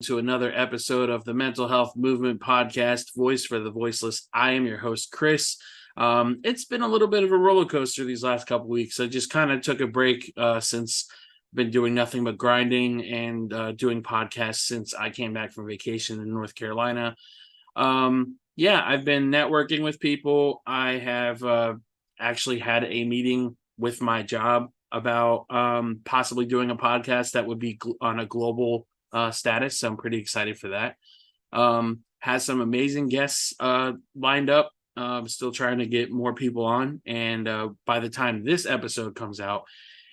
to another episode of the Mental Health Movement Podcast, Voice for the Voiceless. I am your host, Chris. It's been a little bit of a roller coaster these last couple weeks. I just kind of took a break since I've been doing nothing but grinding and doing podcasts since I came back from vacation in North Carolina. I've been networking with people. I have actually had a meeting with my job about possibly doing a podcast that would be on a global status. So I'm pretty excited for that. Has some amazing guests lined up. Still trying to get more people on. And by the time this episode comes out,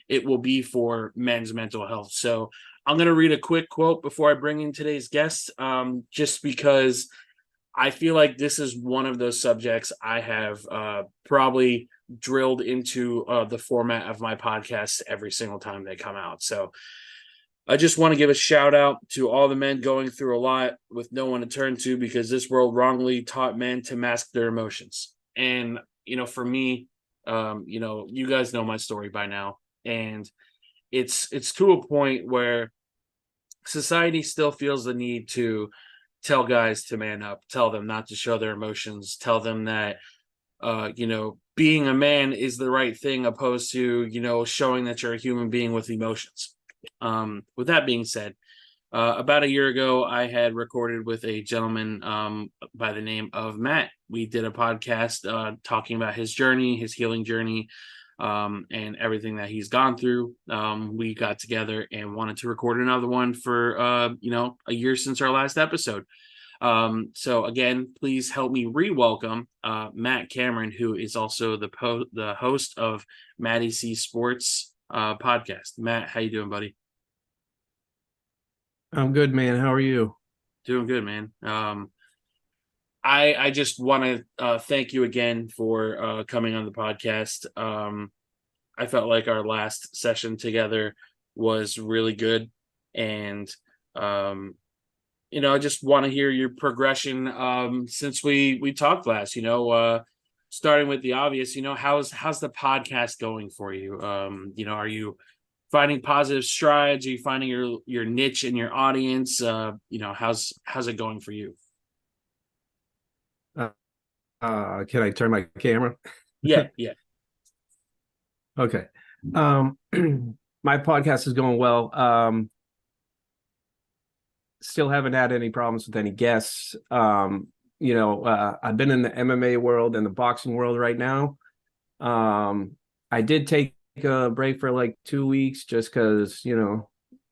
it will be for men's mental health. So I'm going to read a quick quote before I bring in today's guest, just because I feel like this is one of those subjects I have probably drilled into the format of my podcast every single time they come out. So I just want to give a shout out to all the men going through a lot with no one to turn to because this world wrongly taught men to mask their emotions. And, for me, you guys know my story by now. And it's to a point where society still feels the need to tell guys to man up, tell them not to show their emotions, tell them that, being a man is the right thing opposed to, showing that you're a human being with emotions. With that being said, about a year ago, I had recorded with a gentleman by the name of Matt. We did a podcast talking about his journey, his healing journey, and everything that he's gone through. We got together and wanted to record another one for, a year since our last episode. So again, please help me re-welcome Matt Cameron, who is also the host of Matty C Sports podcast. Matt, how you doing, buddy? I'm good, man. How are you? Doing good, man. I just want to thank you again for coming on the podcast. I felt like our last session together was really good, and I just want to hear your progression since we talked last. Starting with the obvious. How's the podcast going for you? Are you finding positive strides? Are you finding your niche in your audience? How's it going for you? Can I turn my camera? Yeah, yeah. Okay. My podcast is going well. Still haven't had any problems with any guests. I've been in the MMA world and the boxing world right now. I did take a break for like 2 weeks just because,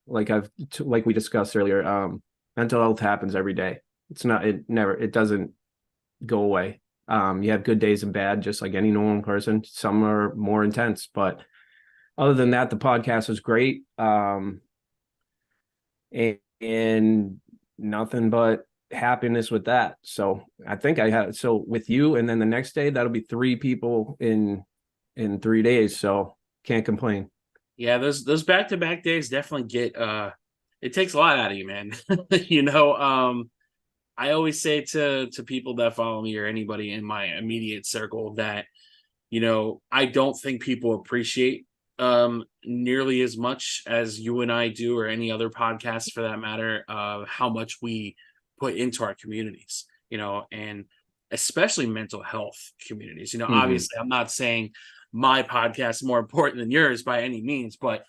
like we discussed earlier, mental health happens every day. It doesn't go away. You have good days and bad, just like any normal person. Some are more intense, but other than that, the podcast was great. And nothing but happiness with that. So I think with you, and then the next day, that'll be 3 people in 3 days. So can't complain. Yeah, those back-to-back days definitely get it takes a lot out of you, man. I always say to people that follow me or anybody in my immediate circle that, I don't think people appreciate nearly as much as you and I do, or any other podcast for that matter, how much we put into our communities, and especially mental health communities. Obviously I'm not saying my podcast is more important than yours by any means, but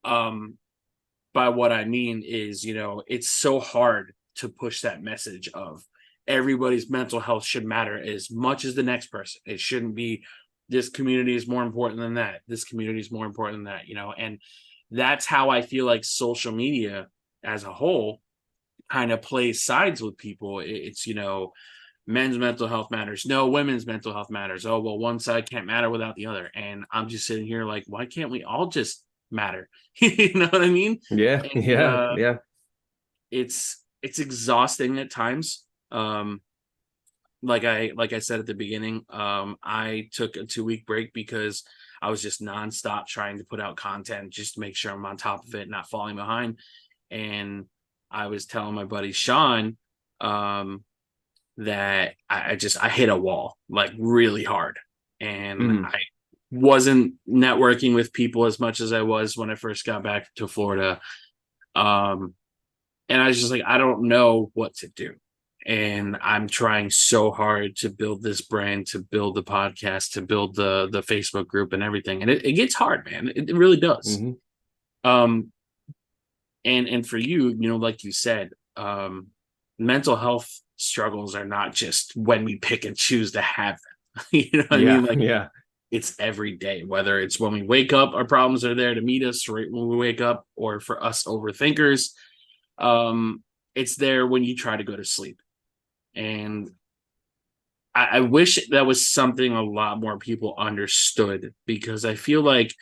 by what I mean is, it's so hard to push that message of everybody's mental health should matter as much as the next person. It shouldn't be this community is more important than that. This community is more important than that, and that's how I feel like social media as a whole kind of plays sides with people. It's, men's mental health matters. No, women's mental health matters. Oh, well, one side can't matter without the other. And I'm just sitting here like, why can't we all just matter? You know what I mean? Yeah, And, yeah. it's exhausting at times. Like I said at the beginning, I took a 2-week break because I was just nonstop trying to put out content just to make sure I'm on top of it, not falling behind. And I was telling my buddy Sean that I hit a wall like really hard, and I wasn't networking with people as much as I was when I first got back to Florida. And I was just like, I don't know what to do. And I'm trying so hard to build this brand, to build the podcast, to build the Facebook group and everything. And it gets hard, man. It really does. Mm-hmm. Um, and for you, like you said, mental health struggles are not just when we pick and choose to have them. You know what I Yeah, mean? Like yeah. it's every day, whether it's when we wake up, our problems are there to meet us right when we wake up, or for us overthinkers, um, it's there when you try to go to sleep. And I wish that was something a lot more people understood, because I feel like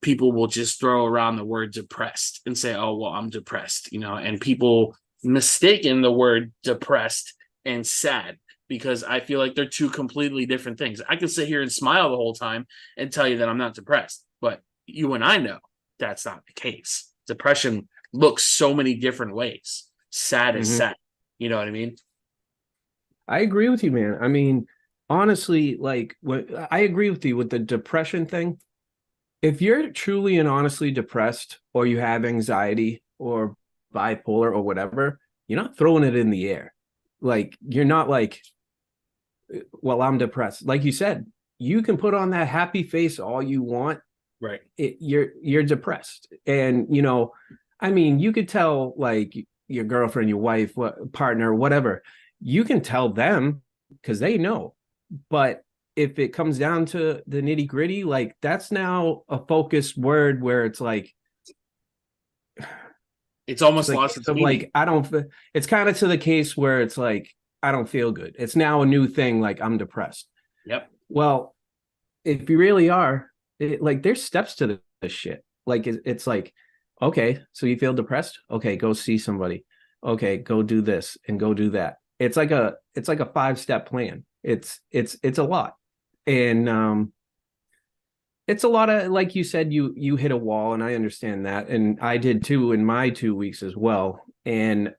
people will just throw around the word depressed and say, oh, well, I'm depressed, and people mistaken the word depressed and sad, because I feel like they're two completely different things. I can sit here and smile the whole time and tell you that I'm not depressed, but you and I know that's not the case. Depression looks so many different ways. Sad is Mm-hmm. sad. You know what I mean? I agree with you, man. I mean, honestly, like I agree with you with the depression thing. If you're truly and honestly depressed, or you have anxiety or bipolar or whatever, you're not throwing it in the air. Like you're not like, well, I'm depressed. Like you said, you can put on that happy face all you want. Right. You're depressed. And I mean, you could tell like your girlfriend, your wife, partner, whatever. You can tell them because they know. But if it comes down to the nitty gritty, like that's now a focused word where it's like It's to almost the lost case its of meaning. like I don't. It's kind of to the case where it's like I don't feel good. It's now a new thing. Like I'm depressed. Yep. Well, if you really are, like there's steps to this shit. Like it's like, okay, so you feel depressed? Okay, go see somebody. Okay, go do this and go do that. It's like a 5-step plan. It's a lot. And it's a lot of, like you said, you hit a wall, and I understand that. And I did too in my 2 weeks as well. And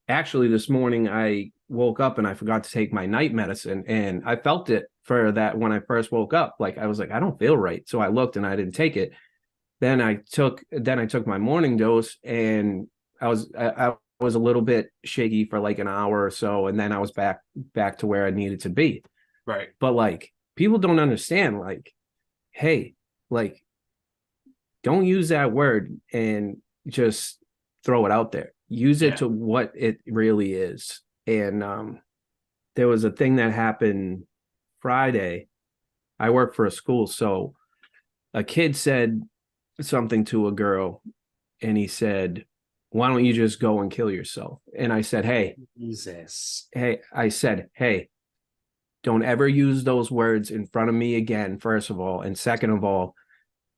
actually this morning I woke up and I forgot to take my night medicine, and I felt it for that when I first woke up. Like I was like, I don't feel right. So I looked and I didn't take it. Then I took my morning dose, and I was a little bit shaky for like an hour or so, and then I was back to where I needed to be. Right. But like people don't understand, like, hey, like don't use that word and just throw it out there. Use it Yeah. to what it really is. And there was a thing that happened Friday. I work for a school, so a kid said something to a girl, and he said, "Why don't you just go and kill yourself?" And I said, Jesus. I said, hey, don't ever use those words in front of me again, first of all. And second of all,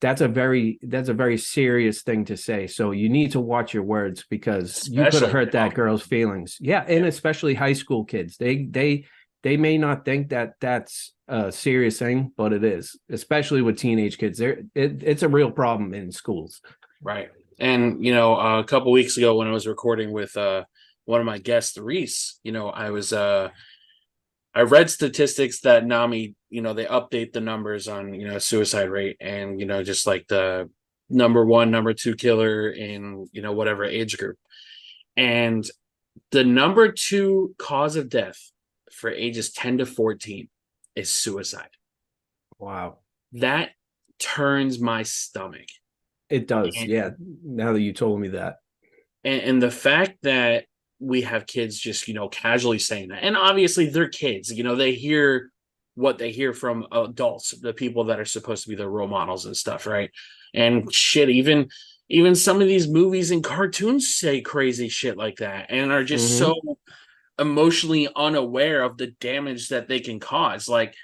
that's a very serious thing to say. So you need to watch your words, because you could have Especially hurt that young. girl's feelings. Yeah, Yeah. and especially high school kids. They may not think that that's a serious thing, but it is, especially with teenage kids. It's a real problem in schools. Right. And a couple weeks ago when I was recording with one of my guests, Reese, I read statistics that NAMI, they update the numbers on, suicide rate, and, just like the number one, number two killer in, whatever age group. And the number two cause of death for ages 10 to 14 is suicide. Wow. That turns my stomach. It does. And, Yeah. Now that you told me that. and the fact that we have kids just, casually saying that. And obviously they're kids, they hear what they hear from adults, the people that are supposed to be their role models and stuff, right? And shit, even some of these movies and cartoons say crazy shit like that and are just Mm-hmm. so emotionally unaware of the damage that they can cause. Like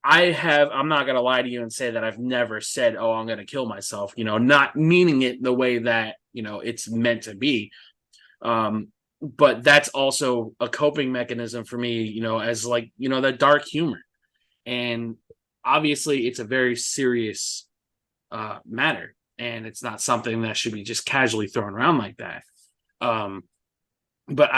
I'm not gonna lie to you and say that I've never said, oh, I'm gonna kill myself, not meaning it the way that, it's meant to be. But that's also a coping mechanism for me, as like, that dark humor. And obviously it's a very serious matter, and it's not something that should be just casually thrown around like that. Um, but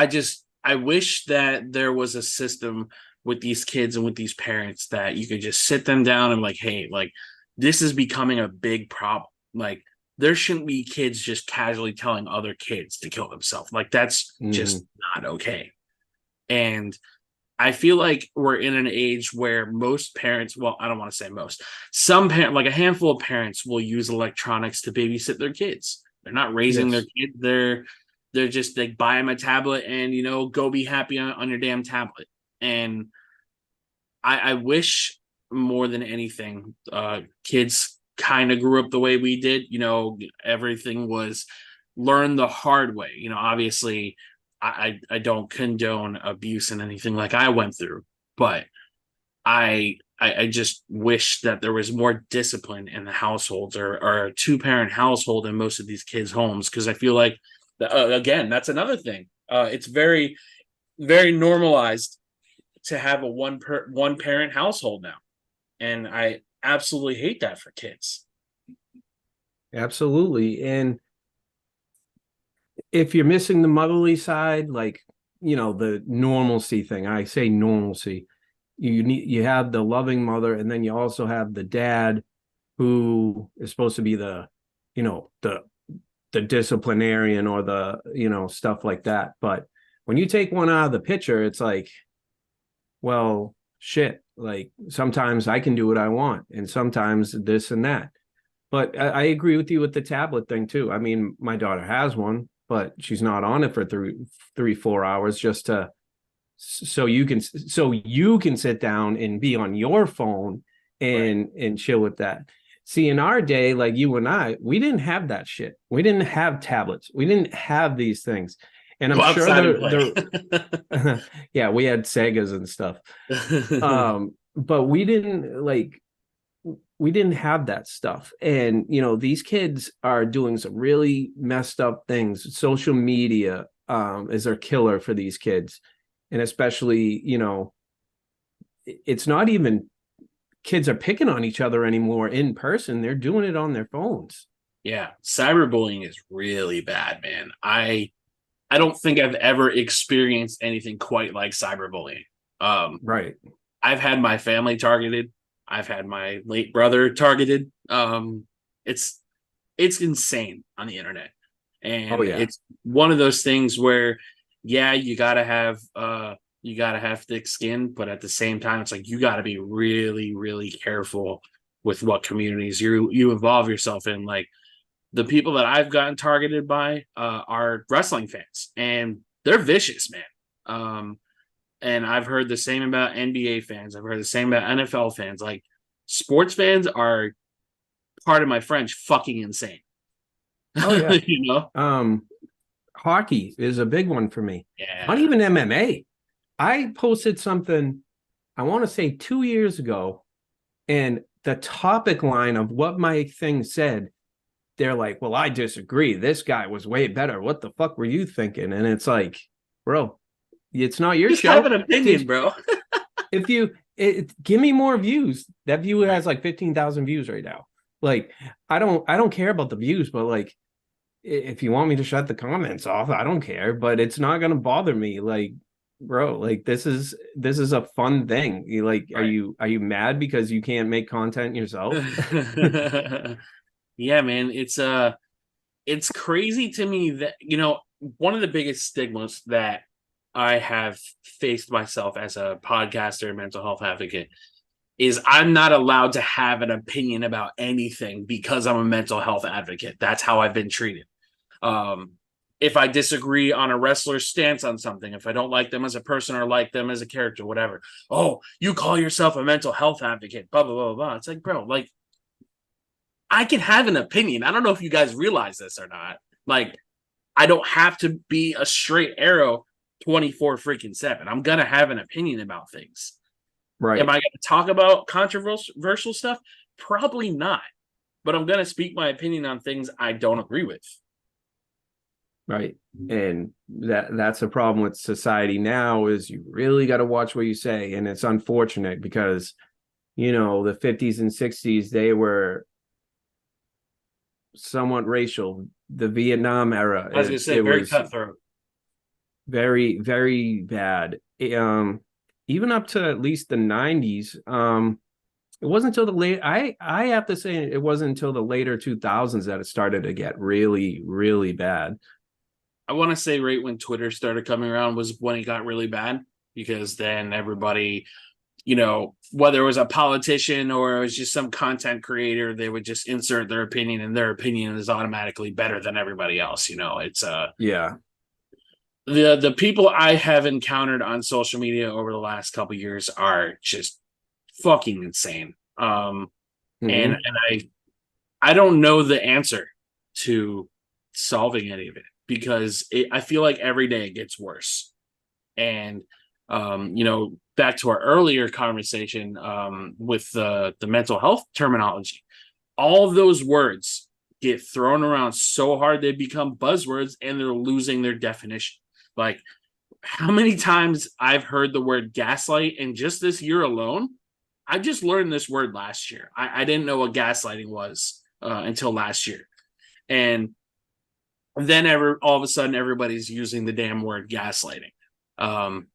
I wish that there was a system with these kids and with these parents that you could just sit them down and like, hey, like this is becoming a big problem. Like there shouldn't be kids just casually telling other kids to kill themselves. Like that's just not okay. And I feel like we're in an age where most parents, well, I don't want to say most, some parent, like a handful of parents will use electronics to babysit their kids. They're not raising their kids. They're just like buy them a tablet and, you know, go be happy on your damn tablet. And I wish more than anything, kids kind of grew up the way we did. You know, everything was learned the hard way. You know, obviously, I don't condone abuse and anything like I went through, but I just wish that there was more discipline in the households or a two-parent household in most of these kids' homes, because I feel like again, that's another thing. It's very, very normalized to have a one parent household now, and I absolutely hate that for kids. Absolutely. And if you're missing the motherly side, like, you know, the normalcy thing, I say normalcy, you have the loving mother, and then you also have the dad who is supposed to be the, you know, the disciplinarian or the, you know, stuff like that. But when you take one out of the picture, it's like, well, shit, like sometimes I can do what I want and sometimes this and that. But I agree with you with the tablet thing too. I mean, my daughter has one, but she's not on it for 3-4 hours just to so you can sit down and be on your phone and chill with that. See, in our day, like you and I, we didn't have that shit. We didn't have tablets. We didn't have these things. And I'm sure they're yeah, we had Segas and stuff. But we didn't have that stuff. And, you know, these kids are doing some really messed up things. Social media is their killer for these kids. And especially, you know, it's not even kids are picking on each other anymore in person. They're doing it on their phones. Yeah. Cyberbullying is really bad, man. I don't think I've ever experienced anything quite like cyberbullying. Right. I've had my family targeted. I've had my late brother targeted. It's insane on the internet. And it's one of those things where, yeah, you gotta have thick skin, but at the same time, it's like you gotta be really, really careful with what communities you involve yourself in. Like the people that I've gotten targeted by are wrestling fans, and they're vicious, man. And I've heard the same about NBA fans. I've heard the same about NFL fans. Like sports fans are, part of my French, fucking insane. Oh yeah. You know? Hockey is a big one for me. Yeah. Not even MMA. I posted something, I want to say 2 years ago, and the topic line of what my thing said, they're like, well, I disagree. This guy was way better. What the fuck were you thinking? And it's like, bro, it's not your Just show. have an opinion, bro. If you give me more views. That view has like 15,000 views right now. Like, I don't care about the views, but like, if you want me to shut the comments off, I don't care, but it's not going to bother me. Like, bro, like this is a fun thing. You like, are you mad because you can't make content yourself? Yeah, man. It's crazy to me that, you know, one of the biggest stigmas that I have faced myself as a podcaster and mental health advocate is I'm not allowed to have an opinion about anything because I'm a mental health advocate. That's how I've been treated. If I disagree on a wrestler's stance on something, if I don't like them as a person or like them as a character, whatever. Oh, you call yourself a mental health advocate, blah, blah, blah, blah. It's like, bro, like, I can have an opinion. I don't know if you guys realize this or not. Like, I don't have to be a straight arrow 24 freaking 7. I'm going to have an opinion about things. Right. Am I going to talk about controversial stuff? Probably not. But I'm going to speak my opinion on things I don't agree with. Right. And that's a problem with society now, is you really got to watch what you say. And it's unfortunate because, you know, the 50s and 60s, they were somewhat racial. The Vietnam era, I was going to say, very cutthroat. Very, very bad. Even up to at least the 90s. It wasn't until the late I have to say it wasn't until the later 2000s that it started to get really, really bad. I want to say right when Twitter started coming around was when it got really bad, because then everybody, whether it was a politician or it was just some content creator, they would just insert their opinion, and their opinion is automatically better than everybody else. It's Yeah. the people I have encountered on social media over the last couple of years are just fucking insane. And Mm-hmm. I don't know the answer to solving any of it, because I feel like every day it gets worse. And back to our earlier conversation with the mental health terminology, all of those words get thrown around so hard they become buzzwords and they're losing their definition. Like, how many times I've heard the word gaslight, and just this year alone, I just learned this word last year. I didn't know what gaslighting was until last year. And then all of a sudden, everybody's using the damn word gaslighting. Um,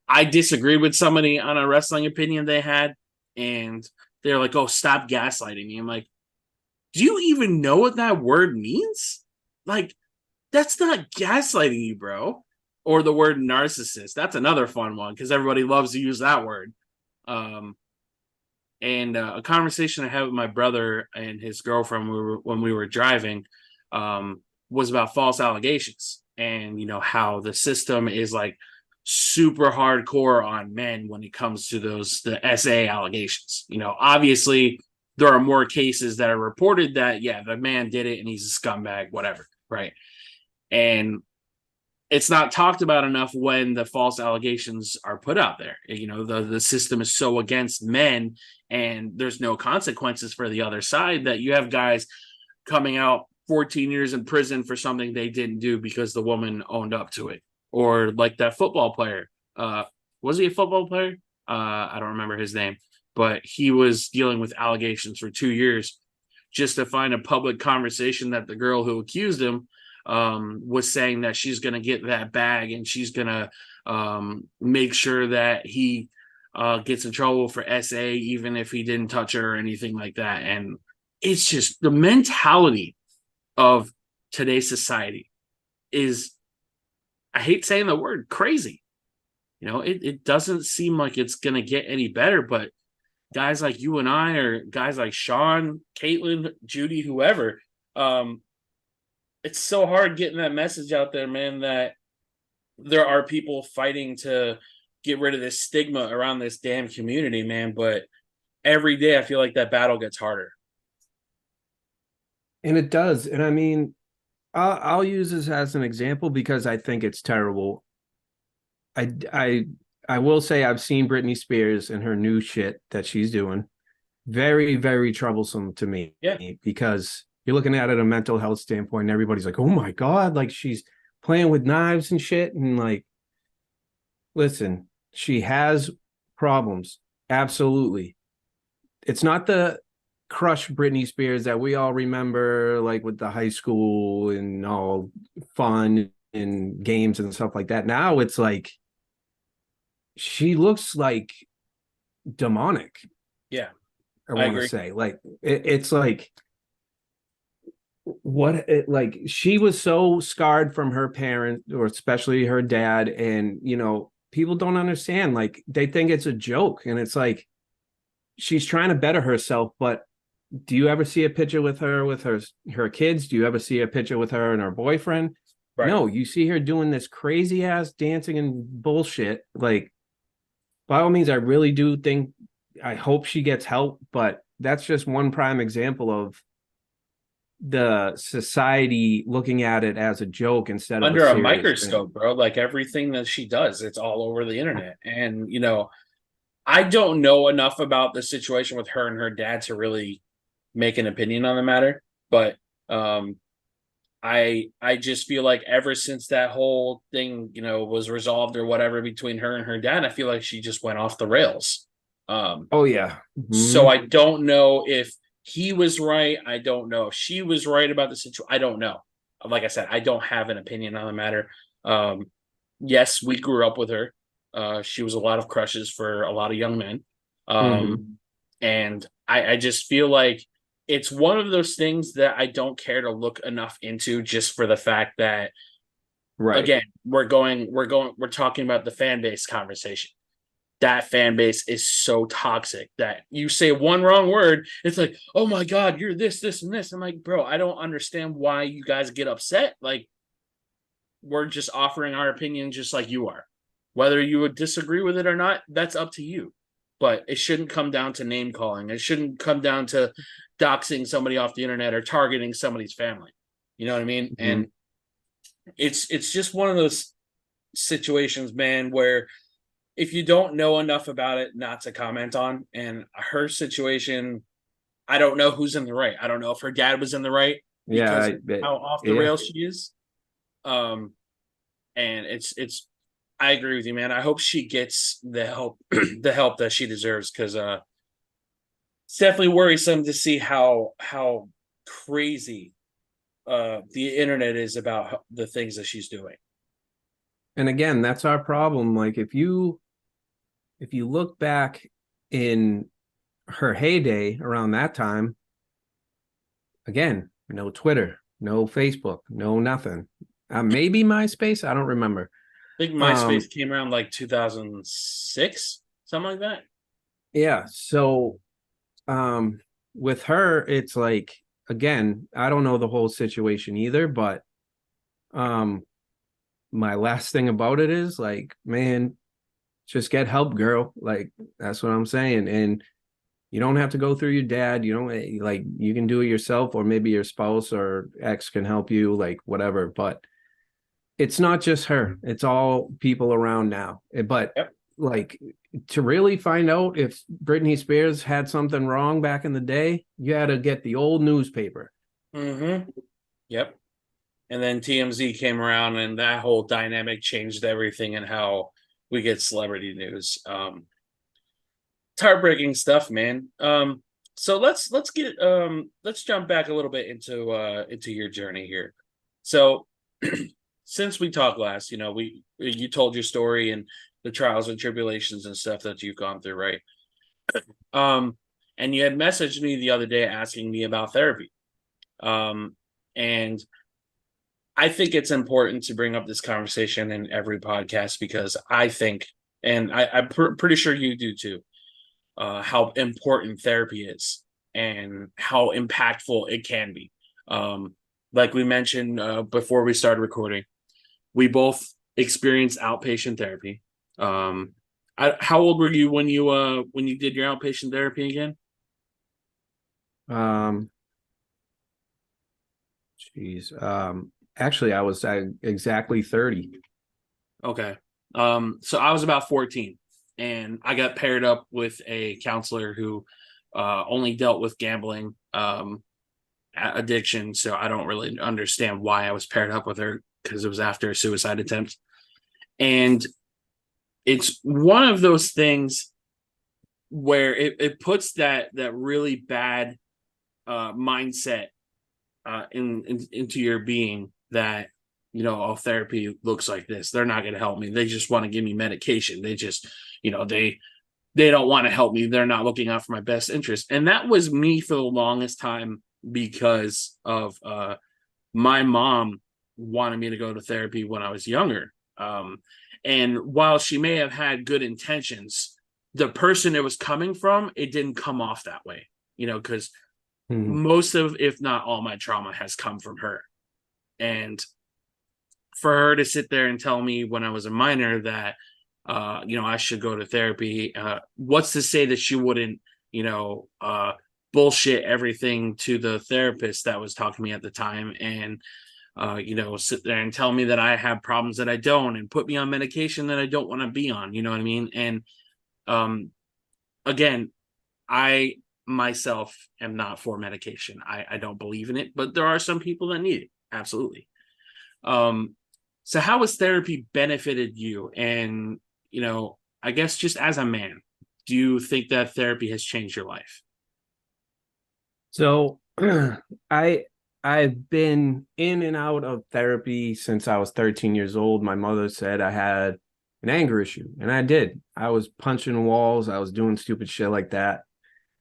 I disagreed with somebody on a wrestling opinion they had, and they're like, "Oh, stop gaslighting me." I'm like, "Do you even know what that word means? Like, that's not gaslighting you, bro." Or the word narcissist. That's another fun one because everybody loves to use that word. Um, and a conversation I had with my brother and his girlfriend when we were driving was about false allegations, and how the system is like super hardcore on men when it comes to the SA allegations. Obviously there are more cases that are reported that, yeah, the man did it and he's a scumbag, whatever, right? And it's not talked about enough when the false allegations are put out there. The system is so against men, and there's no consequences for the other side, that you have guys coming out 14 years in prison for something they didn't do because the woman owned up to it. Or like that football player. Was he a football player? I don't remember his name, but he was dealing with allegations for 2 years just to find a public conversation that the girl who accused him was saying that she's going to get that bag, and she's going to make sure that he gets in trouble for SA, even if he didn't touch her or anything like that. And it's just the mentality of today's society is, I hate saying the word, crazy. It doesn't seem like it's going to get any better, but guys like you and I, or guys like Sean, Caitlin, Judy, whoever, it's so hard getting that message out there, man, that there are people fighting to get rid of this stigma around this damn community, man. But every day I feel like that battle gets harder. And it does. And I mean, I'll use this as an example because I think it's terrible. I I I will say I've seen Britney Spears and her new shit that she's doing. Very, very troublesome to me, Yeah. because you're looking at it a mental health standpoint, and everybody's like, "Oh my God, like she's playing with knives and shit." And like, listen, she has problems. Absolutely. It's not the crush Britney Spears that we all remember, like with the high school and all fun and games and stuff like that. Now it's like she looks like demonic. Yeah, I I want to agree. say, like it's like like she was so scarred from her parent, or especially her dad, and people don't understand. Like they think it's a joke, and it's like she's trying to better herself, but do you ever see a picture with her kids? Do you ever see a picture with her and her boyfriend? Right. No, you see her doing this crazy ass dancing and bullshit. Like, by all means, I really do think, I hope she gets help, but that's just one prime example of the society looking at it as a joke instead of a Under a serious thing. microscope, bro. Like everything that she does, it's all over the internet. And I don't know enough about the situation with her and her dad to really make an opinion on the matter. But um I just feel like ever since that whole thing, was resolved or whatever between her and her dad, I feel like she just went off the rails. Um, Oh yeah. so Mm-hmm. I don't know if he was right. I don't know if she was right about the situation. I don't know. Like I said, I don't have an opinion on the matter. Um, yes, we grew up with her. She was a lot of crushes for a lot of young men. Mm-hmm. Um, And I just feel like it's one of those things that I don't care to look enough into, just for the fact that, Right. again, we're talking about the fan base conversation. That fan base is so toxic that you say one wrong word, it's like, oh my God, you're this, and this. I'm like, bro, I don't understand why you guys get upset. Like, we're just offering our opinion just like you are. Whether you would disagree with it or not, that's up to you. But it shouldn't come down to name calling. It shouldn't come down to doxing somebody off the internet or targeting somebody's family. You know what I mean? Mhm. And it's just one of those situations, man, where if you don't know enough about it, not to comment on. And her situation, I don't know who's in the right. I don't know if her dad was in the right because of how off the Yeah. rails she is. Um, and I agree with you, man. I hope she gets the help the help that she deserves, because it's definitely worrisome to see how crazy the internet is about the things that she's doing. And again, that's our problem. Like if you look back in her heyday around that time, again, no Twitter, no Facebook, no nothing. Maybe MySpace, I don't remember. I think Um, MySpace came around like 2006, something like that. yeah, so um with her, it's like, again, I don't know the whole situation either, but um my last thing about it is like, man, just get help, girl. Like, that's what I'm saying. And you don't have to go through your dad. You don't, like, you can do it yourself, or maybe your spouse or ex can help you, like whatever. But it's not just her, it's all people around now. But Yep. like, to really find out if Britney Spears had something wrong back in the day, you had to get the old newspaper. Mm-hmm. Yep. And then TMZ came around, and that whole dynamic changed everything and how we get celebrity news. It's heartbreaking stuff, man. So let's jump back a little bit into your journey here. So since we talked last, you told your story and the trials and tribulations and stuff that you've gone through, right? Um, and you had messaged me the other day asking me about therapy. And I think it's important to bring up this conversation in every podcast, because I think, and I'm pretty sure you do too, how important therapy is and how impactful it can be. Um, like we mentioned before we started recording, we both experienced outpatient therapy. How old were you when you did your outpatient therapy again? Um, Geez. Actually, I was exactly 30. Okay. So I was about 14, and I got paired up with a counselor who only dealt with gambling addiction. So I don't really understand why I was paired up with her, because it was after a suicide attempt. And it's one of those things where it puts that really bad mindset into your being that, therapy looks like this. They're not going to help me. They just want to give me medication. They just, they don't want to help me. They're not looking out for my best interest. And that was me for the longest time, because of my mom wanted me to go to therapy when I was younger. And while she may have had good intentions, the person it was coming from, it didn't come off that way, because Mhm. most of, if not all, my trauma has come from her. And for her to sit there and tell me when I was a minor that, I should go to therapy, what's to say that she wouldn't, bullshit everything to the therapist that was talking to me at the time, and, sit there and tell me that I have problems that I don't, and put me on medication that I don't want to be on. You know what I mean? And um, again, I myself am not for medication. I don't believe in it, but there are some people that need it. Absolutely. Um, so how has therapy benefited you? And, I guess just as a man, do you think that therapy has changed your life? So I I've been in and out of therapy since I was 13 years old. My mother said I had an anger issue, and I did. I was punching walls, I was doing stupid shit like that.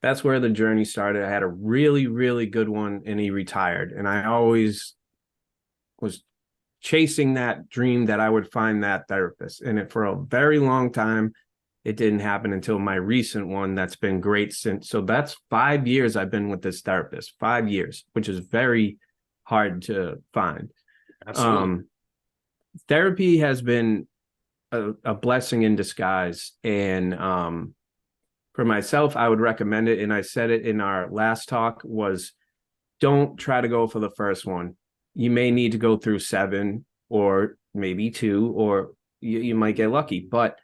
that's where the journey started. I had a really, really good one, and he retired. And I always was chasing that dream that I would find that therapist. And it for a very long time, it didn't happen until my recent one that's been great since. So that's 5 years I've been with this therapist, 5 years, which is very hard to find. Absolutely. Um, Therapy has been a blessing in disguise. And for myself, I would recommend it. And I said it in our last talk was don't try to go for the first one. You may need to go through 7 or maybe 2, or you might get lucky. But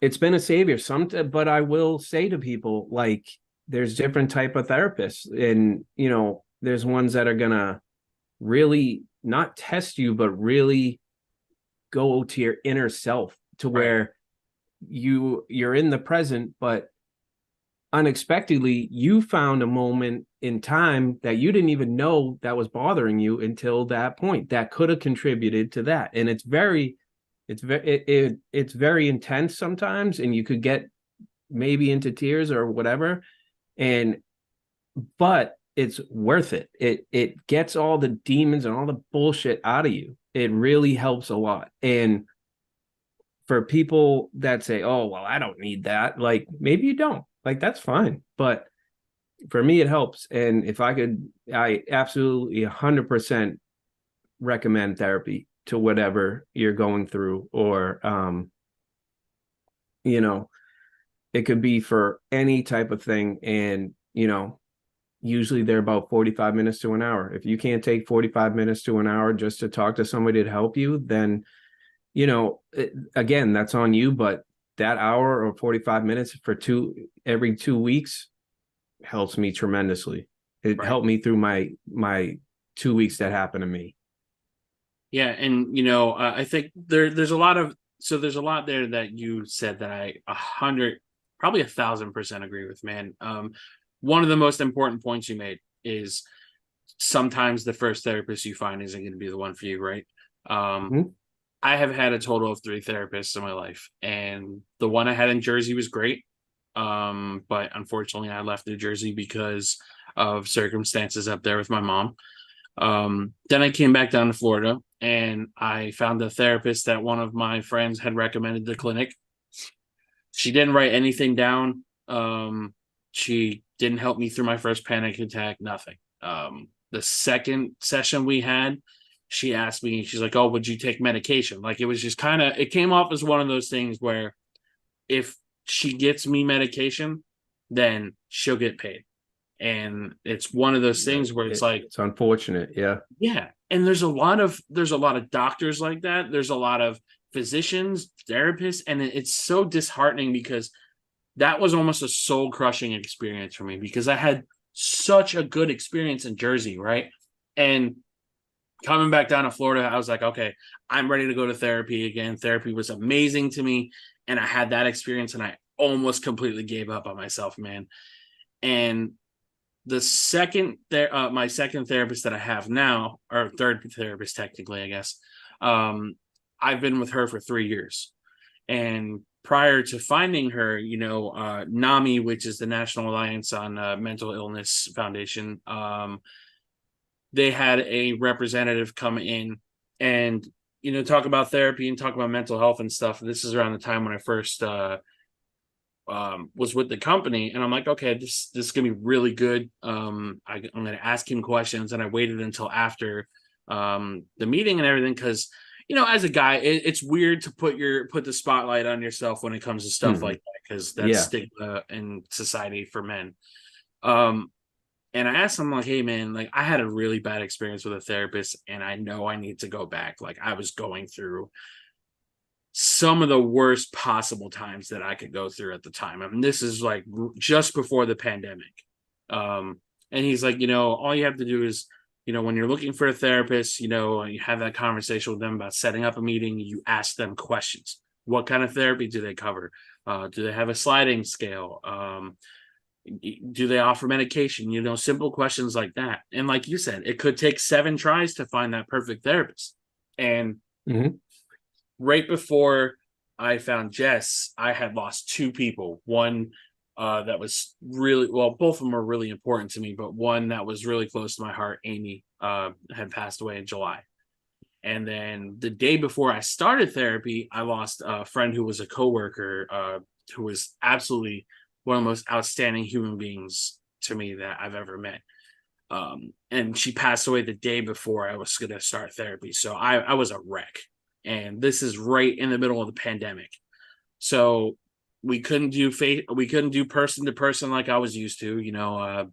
it's been a savior. But I will say to people, like, there's different type of therapists, and there's ones that are gonna really not test you, but really go to your inner self to Right. where you're in the present, but unexpectedly you found a moment in time that you didn't even know that was bothering you until that point that could have contributed to that. And it's very intense sometimes, and you could get maybe into tears or whatever, and but it's worth it. It gets all the demons and all the bullshit out of you. It really helps a lot. And for people that say, oh, well, I don't need that, like, maybe you don't, like, that's fine. But for me, it helps. And if I could, I absolutely 100% recommend therapy to whatever you're going through. Or, you know, it could be for any type of thing. And, usually they're about 45 minutes to an hour. If you can't take 45 minutes to an hour just to talk to somebody to help you, then again, that's on you. But that hour or 45 minutes for every 2 weeks helps me tremendously. It Right. helped me through my 2 weeks that happened to me. Yeah, and I think there's a lot there that you said that I 100, probably 1,000% agree with, man. One of the most important points you made is sometimes the first therapist you find isn't going to be the one for you, right? Um, Mm-hmm. I have had a total of 3 therapists in my life, and the one I had in Jersey was great. But unfortunately, I left New Jersey because of circumstances up there with my mom. Then I came back down to Florida, and I found a therapist that one of my friends had recommended the clinic. She didn't write anything down. She didn't help me through my first panic attack, nothing. The second session we had, she asked me, she's like, oh, would you take medication? Like, it was just it came off as one of those things where if she gets me medication, then she'll get paid. And it's one of those things where it's like, It's unfortunate. Yeah. yeah. And there's a lot of doctors like that. There's a lot of physicians, therapists, and it's so disheartening because that was almost a soul crushing experience for me because I had such a good experience in Jersey, right? And coming back down to Florida, I was like, okay, I'm ready to go to therapy again. Therapy was amazing to me. And I had that experience and I almost completely gave up on myself, man. And my second therapist that I have now, or third therapist, technically, I guess, I've been with her for 3 years. And prior to finding her, NAMI, which is the National Alliance on Mental Illness Foundation, they had a representative come in and talk about therapy and talk about mental health and stuff. And this is around the time when I first was with the company, and I'm like, okay, this is gonna be really good. I'm gonna ask him questions, and I waited until after the meeting and everything because as a guy, it's weird to put the spotlight on yourself when it comes to stuff Mm-hmm. like that because that's Yeah. stigma in society for men. Um, and I asked him, like, hey man, like I had a really bad experience with a therapist, and I know I need to go back. Like I was going through some of the worst possible times that I could go through at the time. I mean, this is like just before the pandemic. And he's like, all you have to do is, when you're looking for a therapist, you have that conversation with them about setting up a meeting, you ask them questions. What kind of therapy do they cover? Do they have a sliding scale? Do they offer medication? Simple questions like that. And like you said, it could take 7 tries to find that perfect therapist. And Mm-hmm. right before I found Jess, I had lost 2 people. One that was really well. Both of them are really important to me, but one that was really close to my heart, Amy, had passed away in July. And then the day before I started therapy, I lost a friend who was a coworker, who was absolutely one of the most outstanding human beings to me that I've ever met. And she passed away the day before I was going to start therapy. So I was a wreck. And this is right in the middle of the pandemic. So we couldn't do person to person like I was used to,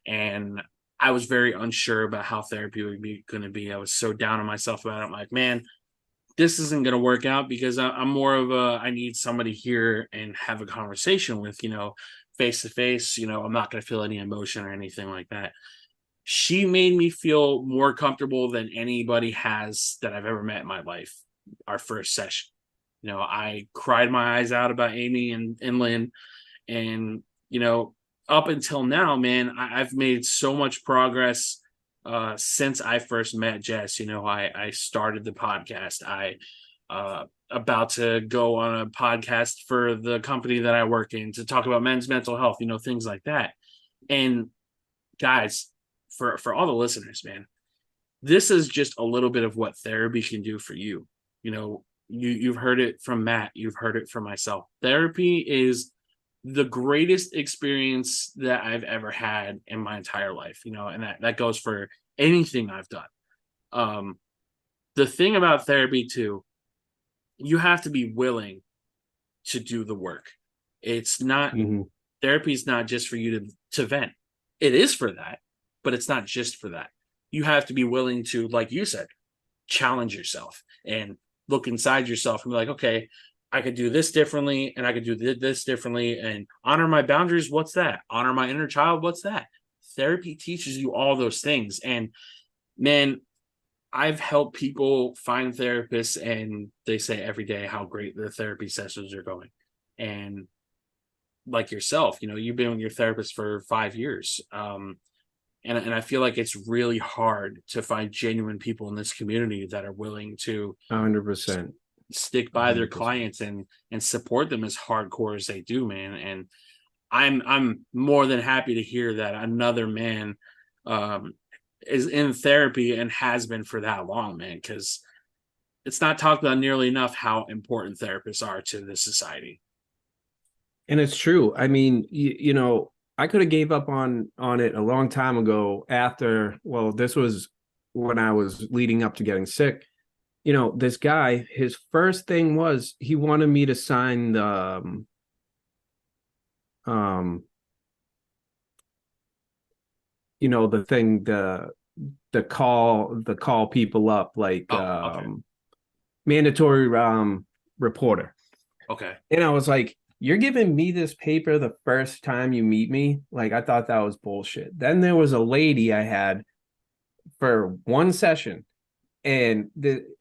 and I was very unsure about how therapy would be going to be. I was so down on myself about it. I'm like, man, this isn't going to work out because I'm more of I need somebody here and have a conversation with, face to face. I'm not going to feel any emotion or anything like that. She made me feel more comfortable than anybody has that I've ever met in my life. Our first session, I cried my eyes out about Amy and Lynn, and up until now, man, I've made so much progress since I first met Jess. I started the podcast. I about to go on a podcast for the company that I work in to talk about men's mental health, things like that. And guys, for all the listeners, man, this is just a little bit of what therapy can do for you. You've heard it from Matt, you've heard it from myself. Therapy is the greatest experience that I've ever had in my entire life, and that goes for anything I've done. The thing about therapy too, you have to be willing to do the work. It's not Therapy is not just for you to vent. It is for that, but it's not just for that. You have to be willing to, like you said, challenge yourself and look inside yourself and be like, okay, I could do this differently and I could do this differently and honor my boundaries. What's that? Honor my inner child. What's that? Therapy teaches you all those things. And man, I've helped people find therapists and they say every day how great their therapy sessions are going. And like yourself, you've been with your therapist for 5 years. And I feel like it's really hard to find genuine people in this community that are willing to 100%. stick by their clients and support them as hardcore as they do, man. And I'm more than happy to hear that another man is in therapy and has been for that long, man, because it's not talked about nearly enough how important therapists are to this society. And it's true. I mean, I could have gave up on it a long time ago after, well, this was when I was leading up to getting sick. This guy, his first thing was he wanted me to sign the the thing, the call people up, like Okay. mandatory reporter. Okay. And I was like, you're giving me this paper the first time you meet me? Like, I thought that was bullshit. Then there was a lady I had for one session, and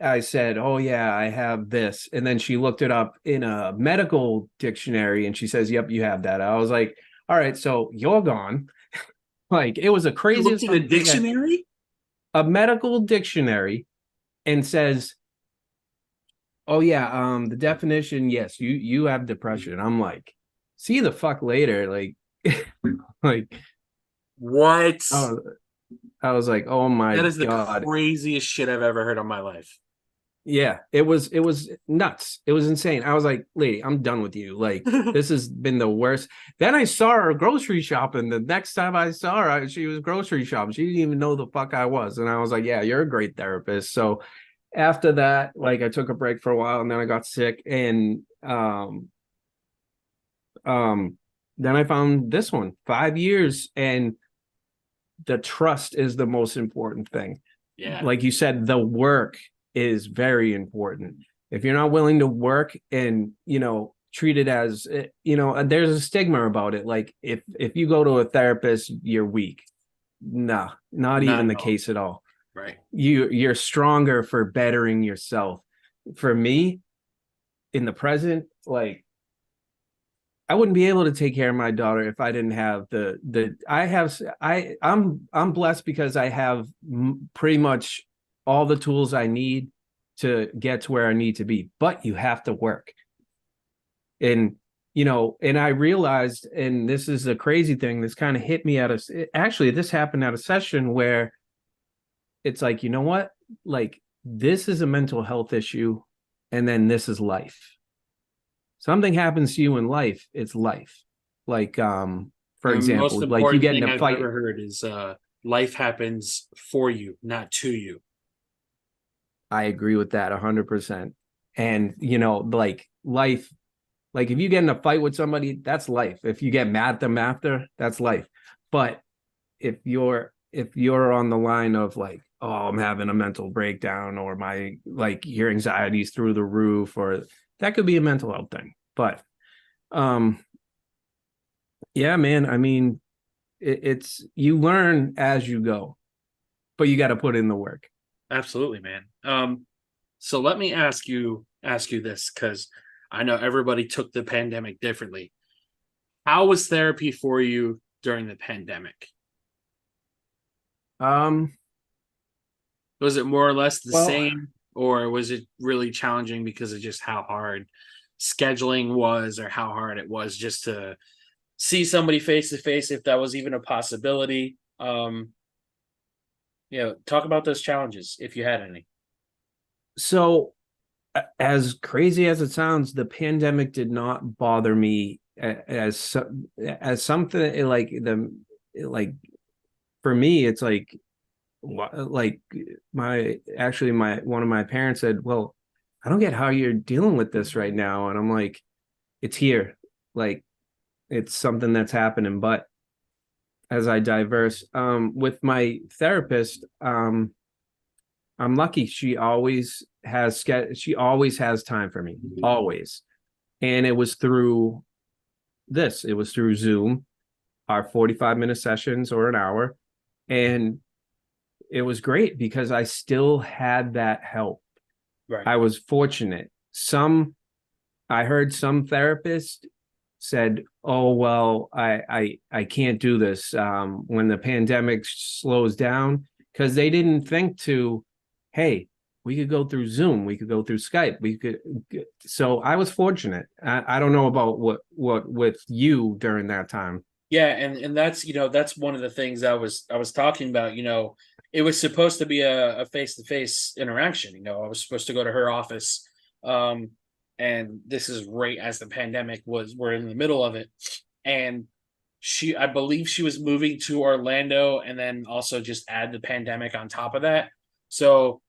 I said, oh yeah, I have this. And then she looked it up in a medical dictionary and she says, yep, you have that. I was like, all right, so you're gone. Like, it was a You looked craziest in a dictionary? a medical dictionary, and says, oh yeah, the definition, yes, you have depression. I'm like, see the fuck later. Like, like, What? oh, I was like, oh my That is the God. craziest shit I've ever heard in my life. Yeah, it was nuts. It was insane. I was like, lady, I'm done with you. Like, this has been the worst. Then I saw her grocery shopping. The next time I saw her, she was grocery shopping. She didn't even know the fuck I was. And I was like, yeah, you're a great therapist. So after that, like, I took a break for a while and then I got sick. And then I found this one, 5 years, and the trust is the most important thing. Yeah. Like you said, the work is very important. If you're not willing to work and, treat it as, there's a stigma about it. Like, if you go to a therapist, you're weak. Nah, not even the case at all. Right. You're stronger for bettering yourself. For me, in the present, like, I wouldn't be able to take care of my daughter if I didn't have I'm blessed because I have pretty much all the tools I need to get to where I need to be, but you have to work. And and I realized, and this is a crazy thing, this kind of hit me actually, this happened at a session where it's like, you know what? Like, this is a mental health issue, and then this is life. Something happens to you in life, it's life. Like, for And the most example, like you important get in thing a I've fight. ever heard is life happens for you, not to you. I agree with that 100%. And, like life, like if you get in a fight with somebody, that's life. If you get mad at them after, that's life. But if you're on the line of like, oh, I'm having a mental breakdown, or my like your anxiety's through the roof, or that could be a mental health thing. But um yeah, man, I mean, it's you learn as you go, but you got to put in the work. Absolutely, man. So let me ask you this, because I know everybody took the pandemic differently. How was therapy for you during the pandemic? um Was it more or less the well, same, or was it really challenging because of just how hard scheduling was, or how hard it was just to see somebody face to face, if that was even a possibility? Talk about those challenges if you had any. so as crazy as it sounds, the pandemic did not bother me as something like like for me. It's like my one of my parents said, "Well, I don't get how you're dealing with this right now," and I'm like, "It's here, like it's something that's happening." But as I diverse with my therapist, I'm lucky. She always has time for me, always. And it was through this. It was through Zoom, our 45-minute sessions or an hour. And it was great because I still had that help. Right. I was fortunate. I heard some therapists said, "Oh well, I can't do this when the pandemic slows down," because they didn't think to, hey, we could go through Zoom, we could go through Skype, we could. So I was fortunate. I don't know about what with you during that time. Yeah, and that's one of the things I was talking about. It was supposed to be a face to face interaction. I was supposed to go to her office, um, and this is right as the pandemic we're in the middle of it, and I believe she was moving to Orlando, and then also just add the pandemic on top of that. So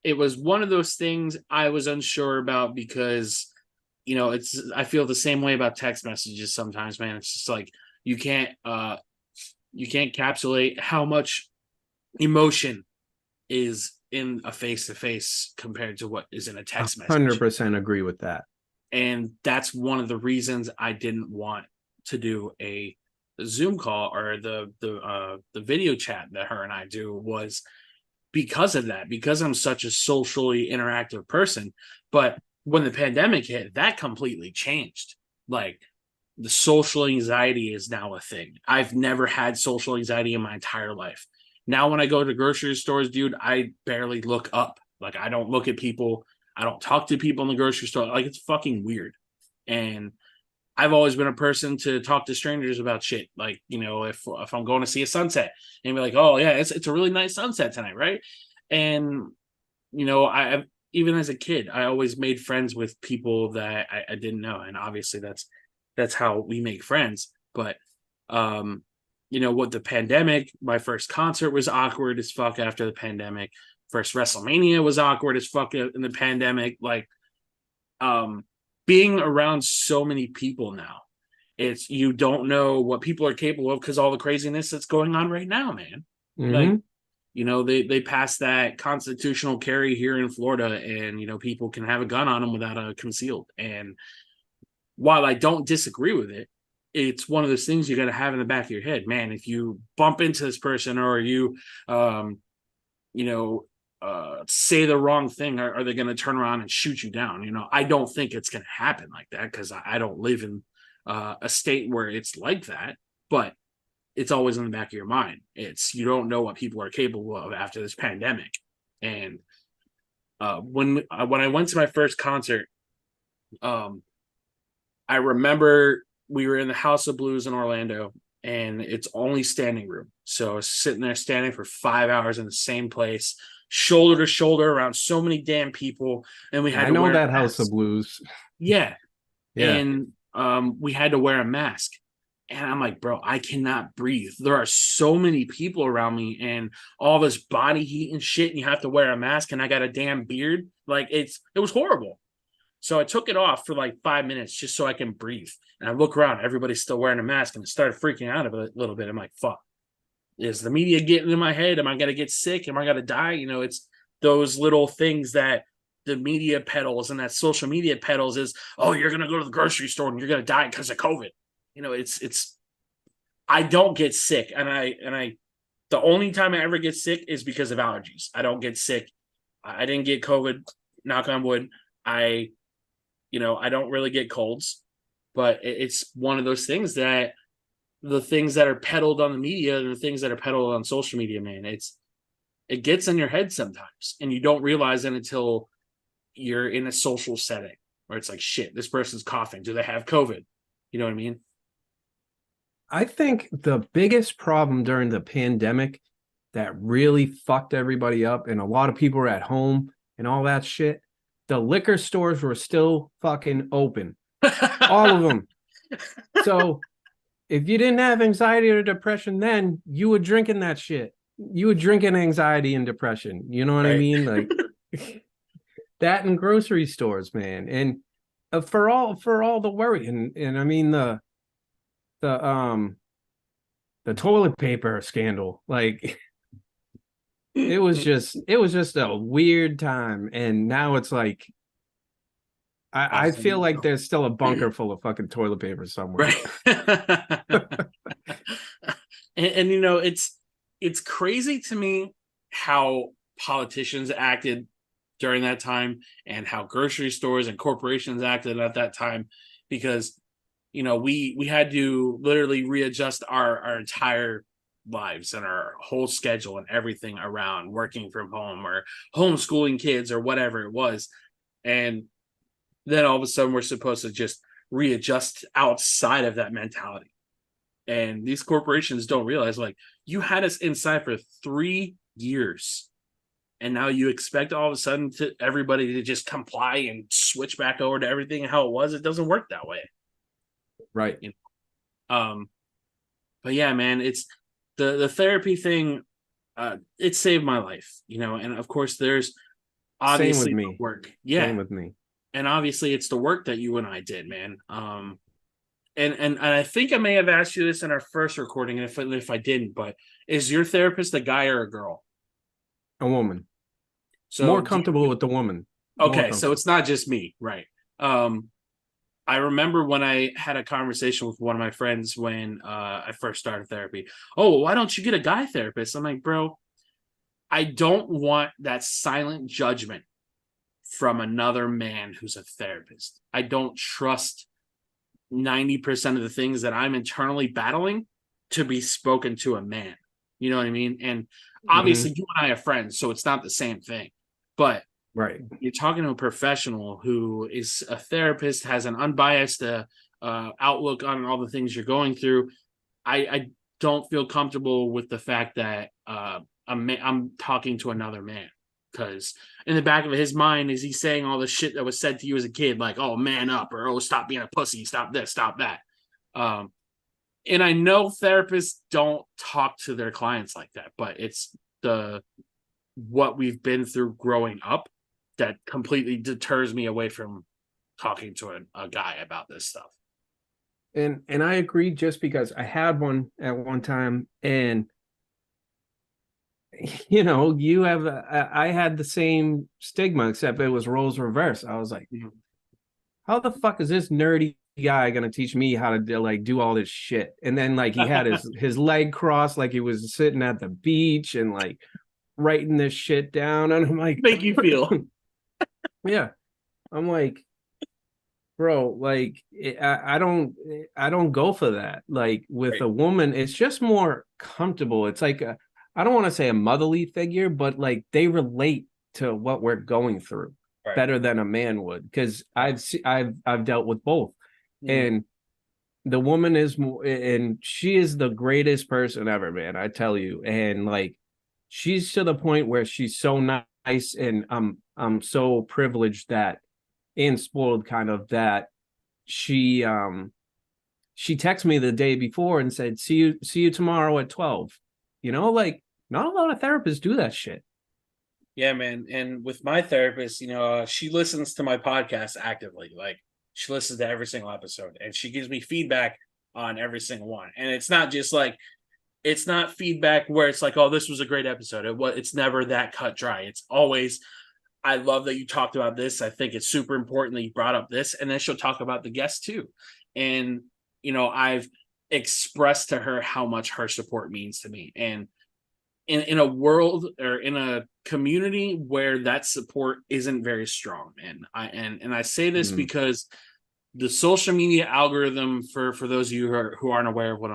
it was one of those things I was unsure about, because I feel the same way about text messages sometimes, man. It's just like you can't uh you can't capsulate how much emotion is in a face to face compared to what is in a text message. 100% agree with that. And that's one of the reasons I didn't want to do a Zoom call, or the video chat that her and I do, was because of that, because I'm such a socially interactive person. But when the pandemic hit, that completely changed. Like, the social anxiety is now a thing. I've never had social anxiety in my entire life. Now, when I go to grocery stores, dude, I barely look up. Like, I don't look at people. I don't talk to people in the grocery store. Like, it's fucking weird. And I've always been a person to talk to strangers about shit. Like, if I'm going to see a sunset and be like, oh yeah, it's a really nice sunset tonight, right? And I even as a kid, I always made friends with people that I didn't know, and obviously that's how we make friends. But with the pandemic, my first concert was awkward as fuck after the pandemic. First WrestleMania was awkward as fuck in the pandemic. Like, um, being around so many people now, it's you don't know what people are capable of because all the craziness that's going on right now, man. Like, Mm-hmm. they passed that constitutional carry here in Florida, and people can have a gun on them without a concealed. And while I don't disagree with it, it's one of those things you got to have in the back of your head, man. If you bump into this person, or you, you know, say the wrong thing, are they going to turn around and shoot you down? I don't think it's going to happen like that, because I don't live in a state where it's like that. But it's always in the back of your mind. You don't know what people are capable of after this pandemic. And when I went to my first concert, um, I remember we were in the House of Blues in Orlando, and it's only standing room. So I was sitting there standing for 5 hours in the same place, shoulder to shoulder around so many damn people, and we had I to know wear that a House of mask. Blues. Yeah, Yeah. and we had to wear a mask. And I'm like, bro, I cannot breathe. There are so many people around me and all this body heat and shit, and you have to wear a mask, and I got a damn beard. Like it was horrible. So I took it off for like 5 minutes just so I can breathe. And I look around, everybody's still wearing a mask, and I started freaking out a little bit. I'm like, fuck, is the media getting in my head? Am I gonna get sick? Am I gonna die? It's those little things that the media peddles and that social media peddles is, oh, you're gonna go to the grocery store and you're gonna die because of COVID. It's I don't get sick, and I the only time I ever get sick is because of allergies. I don't get sick. I didn't get COVID, knock on wood. I I don't really get colds, but it's one of those things that the things that are peddled on the media and the things that are peddled on social media, man, it gets in your head sometimes, and you don't realize it until you're in a social setting where it's like, shit, this person's coughing. Do they have COVID? You know what I mean? I think the biggest problem during the pandemic that really fucked everybody up, and a lot of people were at home and all that shit, the liquor stores were still fucking open. All of them. So if you didn't have anxiety or depression then, you were drinking that shit. You were drinking anxiety and depression. You know what I Right. mean? Like that in grocery stores, man. And for all the worry, and I mean the the toilet paper scandal, like it was just a weird time. And now it's like I feel like there's still a bunker full of fucking toilet paper somewhere. Right. and it's crazy to me how politicians acted during that time and how grocery stores and corporations acted at that time, because we had to literally readjust our entire lives and our whole schedule and everything around working from home or homeschooling kids or whatever it was. And then all of a sudden we're supposed to just readjust outside of that mentality. And these corporations don't realize, like, you had us inside for 3 years, and now you expect all of a sudden to everybody to just comply and switch back over to everything how it was. It doesn't work that way. Right. But yeah, man, it's the therapy thing. It saved my life, and of course there's Same with obviously the me. work. Same Yeah. with me. And obviously it's the work that you and I did, man. And I think I may have asked you this in our first recording, and if I didn't, but is your therapist a guy or a girl? A woman. So More comfortable with the woman. More okay, so comfortable. it's not just me, right? I remember when I had a conversation with one of my friends when I first started therapy. Oh, why don't you get a guy therapist? I'm like, bro, I don't want that silent judgment from another man who's a therapist. I don't trust 90% of the things that I'm internally battling to be spoken to a man. You know what I mean? And Mm-hmm. obviously, you and I are friends, so it's not the same thing. But Right. you're talking to a professional who is a therapist, has an unbiased outlook on all the things you're going through. I don't feel comfortable with the fact that I'm talking to another man, because in the back of his mind is he saying all the shit that was said to you as a kid, like, oh, man up, or oh, stop being a pussy, stop this, stop that. um and I know therapists don't talk to their clients like that, but it's the what we've been through growing up that completely deters me away from talking to a guy about this stuff. And I agree, just because I had one at one time, and I had the same stigma, except it was roles reversed. I was like, Mhm. how the fuck is this nerdy guy gonna teach me how to like do all this shit? And then like he had his leg crossed, like he was sitting at the beach and like writing this shit down, and I'm like, Make you feel yeah, I'm like, bro, like I don't go for that. Like with right, a woman, it's just more comfortable. It's like I don't want to say a motherly figure, but like they relate to what we're going through right, better than a man would, because I've dealt with both. Mm. And the woman is more, and she is the greatest person ever, man. I tell you. And like, she's to the point where she's so nice, and I'm so privileged that and spoiled kind of that she texted me the day before and said, see you tomorrow at 12. Like not a lot of therapists do that shit. Yeah, man. And with my therapist, she listens to my podcast actively. Like she listens to every single episode and she gives me feedback on every single one. And it's not just like it's not feedback where it's like, oh, this was a great episode. It's never that cut dry. It's always, I love that you talked about this. I think it's super important that you brought up this. And then she'll talk about the guest too. And, I've expressed to her how much her support means to me. And in a world or in a community where that support isn't very strong, and I say this because the social media algorithm, for those of you who aren't aware of what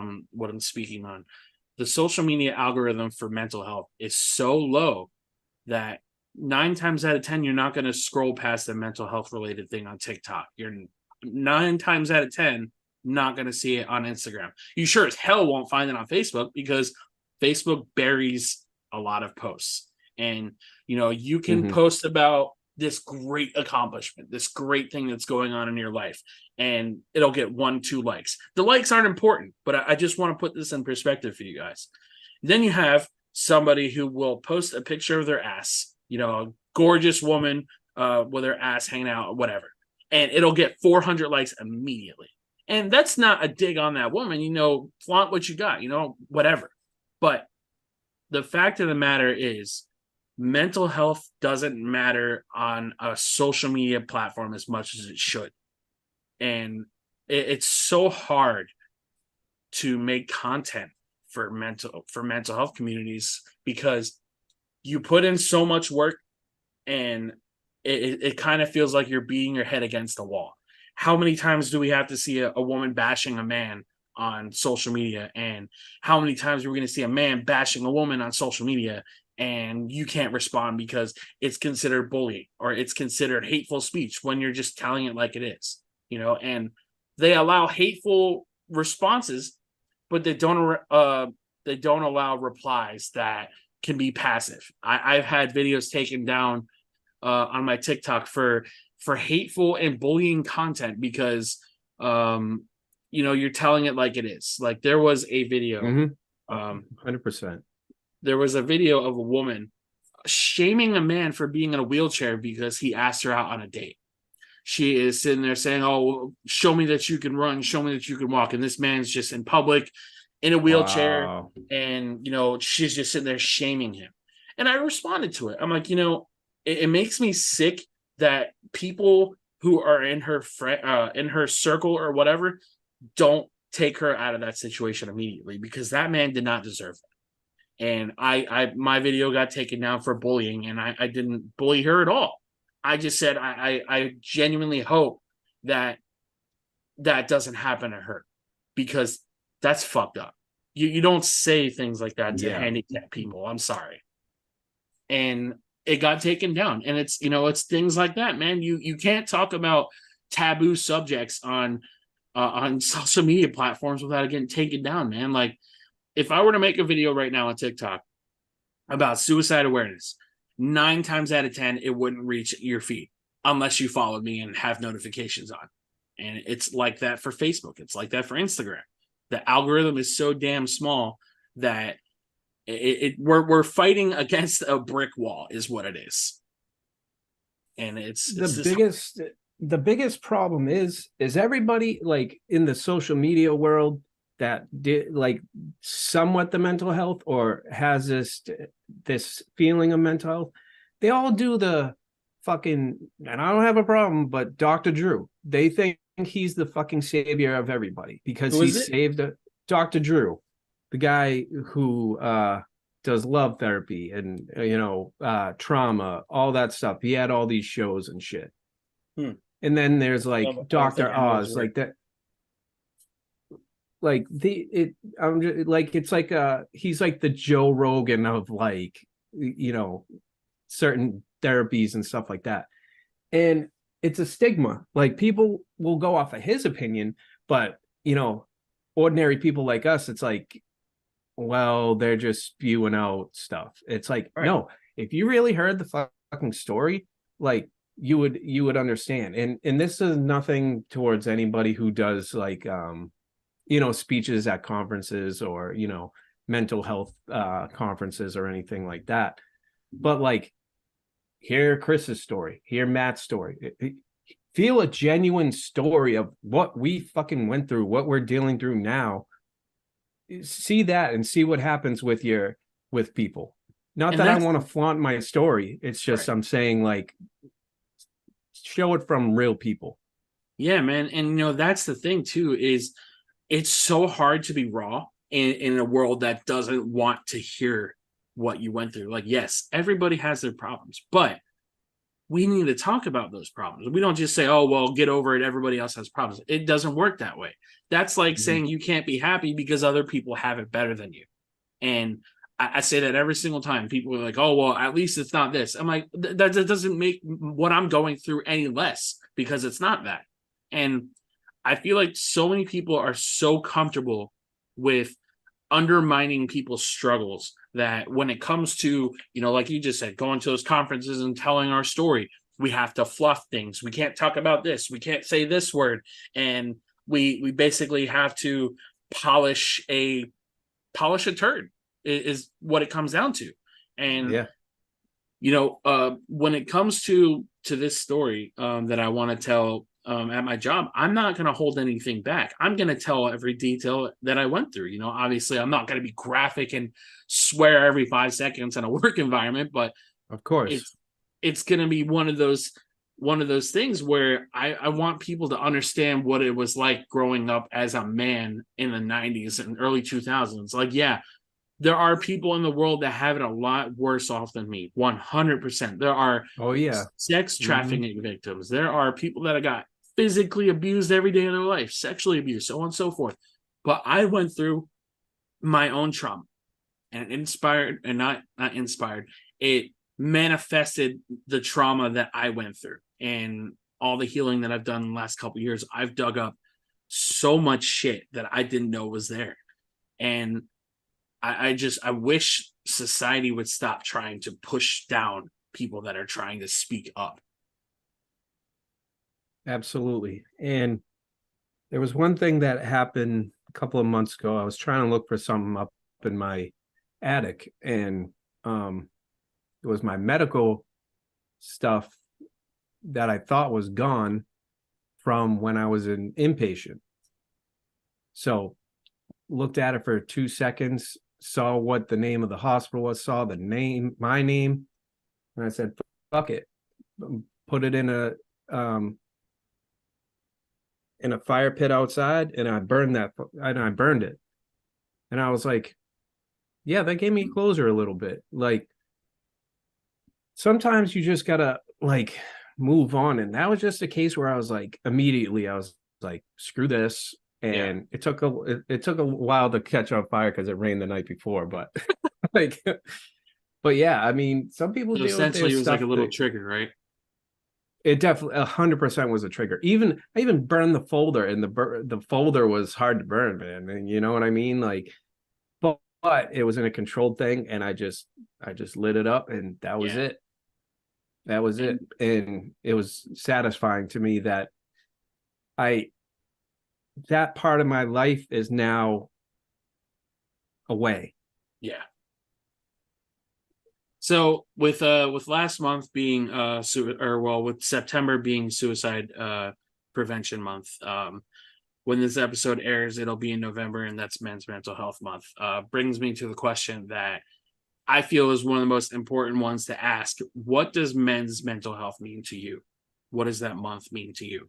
I'm speaking on, the social media algorithm for mental health is so low that 9 times out of 10 you're not going to scroll past a mental health related thing on TikTok. You're 9 times out of 10 not going to see it on Instagram. You sure as hell won't find it on Facebook because Facebook buries a lot of posts. And you can post about this great accomplishment, this great thing that's going on in your life, and it'll get 1-2 likes. The likes aren't important, but I just want to put this in perspective for you guys. Then you have somebody who will post a picture of their ass, a gorgeous woman with her ass hanging out or whatever, and it'll get 400 likes immediately. And that's not a dig on that woman, flaunt what you got, whatever. But the fact of the matter is, mental health doesn't matter on a social media platform as much as it should. And it's so hard to make content for mental health communities because you put in so much work and it kind of feels like you're beating your head against the wall. How many times do we have to see a woman bashing a man on social media? And how many times are we going to see a man bashing a woman on social media and you can't respond because it's considered bullying or it's considered hateful speech when you're just telling it like it is, and they allow hateful responses, but they don't allow replies that can be passive. I've had videos taken down on my TikTok for hateful and bullying content because you're telling it like it is. Like there was a video 100%. There was a video of a woman shaming a man for being in a wheelchair because he asked her out on a date. She is sitting there saying, oh, show me that you can run, show me that you can walk, and this man's just in public in a wheelchair. Wow. And she's just sitting there shaming him. And I responded to it. I'm like, it makes me sick that people who are in her circle or whatever don't take her out of that situation immediately because that man did not deserve that. And my video got taken down for bullying, and I didn't bully her at all. I just said I genuinely hope that doesn't happen to her because that's fucked up. You don't say things like that to handicapped people. I'm sorry. And it got taken down, and it's things like that, man. You can't talk about taboo subjects on social media platforms without it getting taken down, man. Like if I were to make a video right now on TikTok about suicide awareness, 9 times out of 10 it wouldn't reach your feed unless you followed me and have notifications on. And it's like that for Facebook. It's like that for Instagram. The algorithm is so damn small that we're fighting against a brick wall is what it is. And it's the biggest problem is everybody like in the social media world that did like somewhat the mental health or has this feeling of mental health, they all do the fucking, and I don't have a problem, but Dr. Drew, they think he's the fucking savior of everybody because he saved Dr. Drew, the guy who does love therapy and trauma, all that stuff. He had all these shows and shit. And then there's like Dr. Oz, like that. Like I'm just, like it's like he's like the Joe Rogan of like certain therapies and stuff like that. And it's a stigma. Like people will go off of his opinion, but ordinary people like us, it's like, well, they're just spewing out stuff. It's like, Right. no, if you really heard the fucking story, like you would understand. And this is nothing towards anybody who does like speeches at conferences or mental health conferences or anything like that. But like, hear Chris's story, hear Matt's story. Feel a genuine story of what we fucking went through, what we're dealing through now. See that and see what happens with people. Not And that I that's want to flaunt my story. It's just right. I'm saying, like, show it from real people. Yeah, man. And that's the thing too, is it's so hard to be raw in a world that doesn't want to hear what you went through. Like, yes, everybody has their problems, but we need to talk about those problems. We don't just say, oh, well, get over it. Everybody else has problems. It doesn't work that way. That's like Mhm. saying you can't be happy because other people have it better than you. And I say that every single time. People are like, oh, well, at least it's not this. I'm like, that doesn't make what I'm going through any less because it's not that. And I feel like so many people are so comfortable with undermining people's struggles that when it comes to, like you just said, going to those conferences and telling our story, we have to fluff things. We can't talk about this. We can't say this word. And we basically have to polish a turd is what it comes down to. And Yeah, when it comes to this story that I want to tell at my job, I'm not going to hold anything back. I'm going to tell every detail that I went through. Obviously, I'm not going to be graphic and swear every 5 seconds in a work environment, but of course. it's going to be one of those things where I want people to understand what it was like growing up as a man in the 90s and early 2000s. Like, yeah, there are people in the world that have it a lot worse off than me. 100%. There are Oh yeah. sex Hmm. trafficking victims. There are people that have got physically abused every day of their life, sexually abused, so on and so forth. But I went through my own trauma, and inspired, and not inspired. It manifested the trauma that I went through, and all the healing that I've done in the last couple of years. I've dug up so much shit that I didn't know was there, and I wish society would stop trying to push down people that are trying to speak up. Absolutely. And there was one thing that happened a couple of months ago. I was trying to look for something up in my attic, and um, it was my medical stuff that I thought was gone from when I was an inpatient. So looked at it for 2 seconds, saw what the name of the hospital was, saw the name, my name, and I said, "Fuck it," put it in a fire pit outside, and I burned it. And I was like, yeah, that gave me closure a little bit. Like sometimes you just gotta like move on, and that was just a case where I was like, immediately, I was like, screw this. Yeah. And it took a while to catch on fire because it rained the night before, but like, but yeah, I mean, some people So deal with their essentially, it was like stuff a little that trigger, right? it definitely 100% was a trigger. I even burned the folder, and the folder was hard to burn, man. And you know what I mean? Like, but it was in a controlled thing, and I just lit it up, and that was Yeah. it. That was it. And And it was satisfying to me that I that part of my life is now away. yeah. So with last month being with September being suicide prevention month, when this episode airs, it'll be in November, and that's Men's Mental Health Month. Brings me to the question that I feel is one of the most important ones to ask. What does men's mental health mean to you? What does that month mean to you?